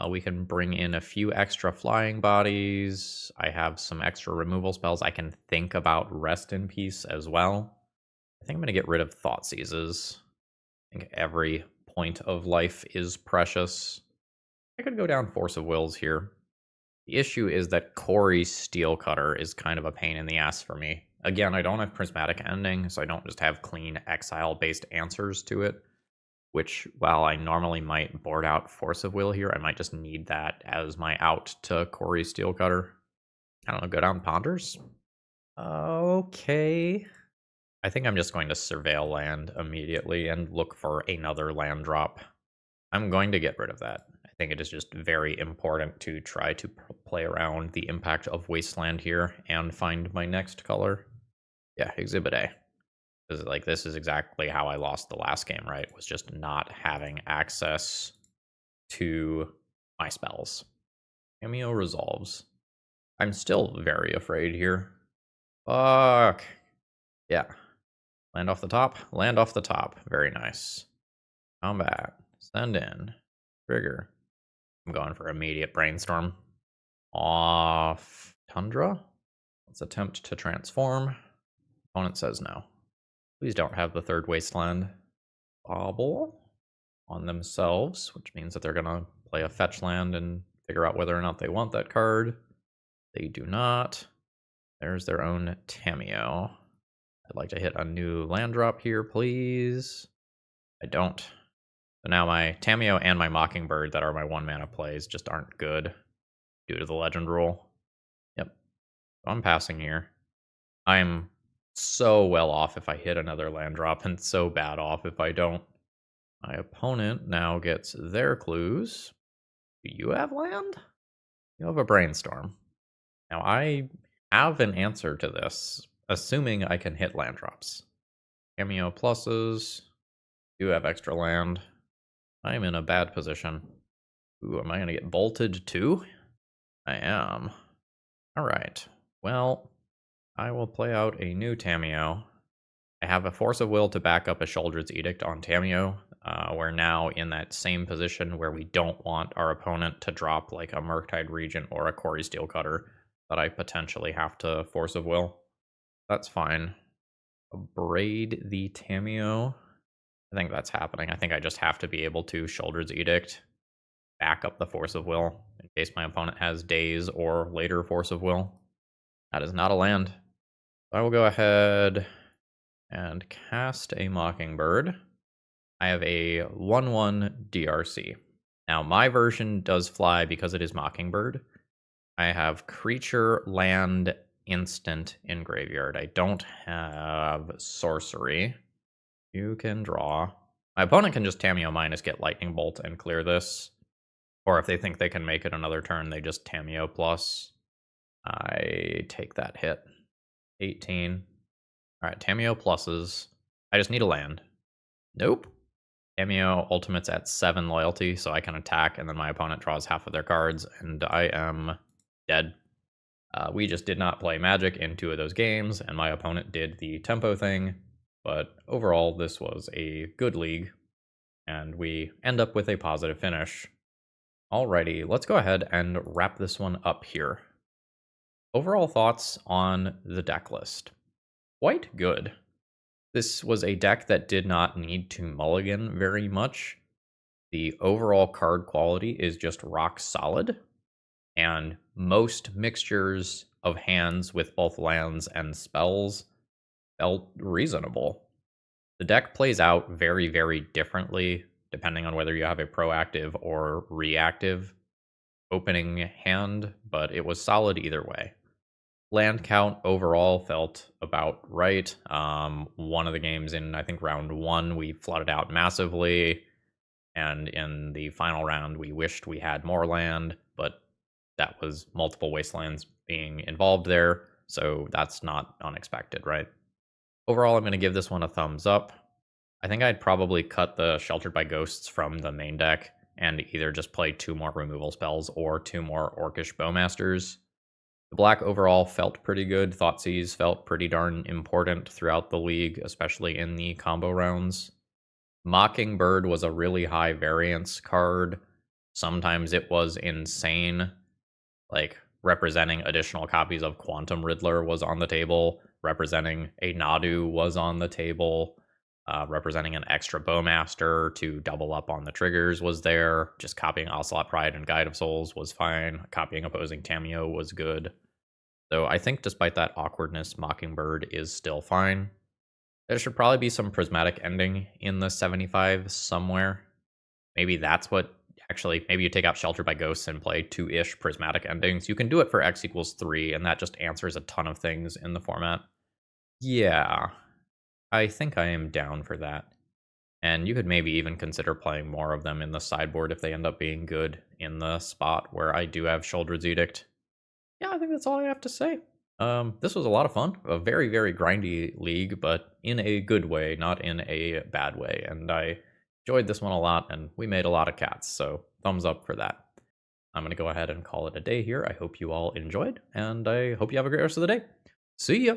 We can bring in a few extra flying bodies. I have some extra removal spells. I can think about Rest in Peace as well. I think I'm going to get rid of Thought Seizes. I think every point of life is precious. I could go down Force of Wills here. The issue is that Corey's Steel Cutter is kind of a pain in the ass for me. Again, I don't have Prismatic Ending, so I don't just have clean exile-based answers to it. Which, while I normally might board out Force of Will here, I might just need that as my out to Corey's Steel Cutter. I don't know, go down Ponders? Okay. I think I'm just going to Surveil land immediately and look for another land drop. I'm going to get rid of that. I think it is just very important to try to play around the impact of Wasteland here and find my next color. Yeah, Exhibit A. This is exactly how I lost the last game, right? Was just not having access to my spells. Cameo resolves. I'm still very afraid here. Fuck. Yeah. Land off the top. Land off the top. Very nice. Combat. Send in. Trigger. I'm going for immediate brainstorm. Off Tundra. Let's attempt to transform. Opponent says no. Please don't have the third Wasteland. Bobble on themselves, which means that they're going to play a fetch land and figure out whether or not they want that card. They do not. There's their own Tamiyo. I'd like to hit a new land drop here, please. I don't. So now my Tamiyo and my Mockingbird that are my 1-mana plays just aren't good due to the legend rule. Yep. So I'm passing here. I'm so well off if I hit another land drop and so bad off if I don't. My opponent now gets their clues. Do you have land? You have a brainstorm. Now I have an answer to this, assuming I can hit land drops. Cameo pluses. Do have extra land. I'm in a bad position. Ooh, am I going to get bolted too? I am. Alright. Well, I will play out a new Tamiyo. I have a Force of Will to back up a Sheoldred's Edict on Tamiyo. We're now in that same position where we don't want our opponent to drop like a Murktide Regent or a Corey Steel Cutter that I potentially have to Force of Will. That's fine. Braid the Tamiyo. I think that's happening. I think I just have to be able to Sheoldred's Edict, back up the Force of Will in case my opponent has Daze or later Force of Will. That is not a land. I will go ahead and cast a Mockingbird. I have a 1/1 DRC. Now, my version does fly because it is Mockingbird. I have creature, land, instant in graveyard. I don't have sorcery. You can draw. My opponent can just Tamiyo minus get Lightning Bolt and clear this. Or if they think they can make it another turn, they just Tamiyo plus. I take that hit. 18. Alright, Tamiyo pluses. I just need a land. Nope. Tamiyo ultimate's at 7 loyalty, so I can attack, and then my opponent draws half of their cards, and I am dead. We just did not play Magic in 2 of those games, and my opponent did the tempo thing, but overall, this was a good league, and we end up with a positive finish. Alrighty, let's go ahead and wrap this one up here. Overall thoughts on the deck list. Quite good. This was a deck that did not need to mulligan very much. The overall card quality is just rock solid, and most mixtures of hands with both lands and spells felt reasonable. The deck plays out very, very differently depending on whether you have a proactive or reactive opening hand, but it was solid either way. Land count overall felt about right. One of the games in, I think, round one, we flooded out massively. And in the final round, we wished we had more land, but that was multiple wastelands being involved there. So that's not unexpected, right? Overall, I'm going to give this one a thumbs up. I think I'd probably cut the Sheltered by Ghosts from the main deck and either just play 2 more removal spells or 2 more Orcish Bowmasters. The black overall felt pretty good. Thoughtseize felt pretty darn important throughout the league, especially in the combo rounds. Mockingbird was a really high variance card. Sometimes it was insane, like representing additional copies of Quantum Riddler was on the table, representing a Nadu was on the table, representing an extra Bowmaster to double up on the triggers was there. Just copying Ocelot Pride and Guide of Souls was fine. Copying Opposing Tameo was good. So I think despite that awkwardness, Mockingbird is still fine. There should probably be some prismatic ending in the 75 somewhere. Maybe that's what actually, maybe you take out Shelter by Ghosts and play 2-ish prismatic endings. You can do it for X equals 3, and that just answers a ton of things in the format. Yeah, I think I am down for that. And you could maybe even consider playing more of them in the sideboard if they end up being good in the spot where I do have Shoulder's Edict. Yeah, I think that's all I have to say. This was a lot of fun. A very, very grindy league, but in a good way, not in a bad way. And I enjoyed this one a lot, and we made a lot of cats, so thumbs up for that. I'm going to go ahead and call it a day here. I hope you all enjoyed, and I hope you have a great rest of the day. See ya!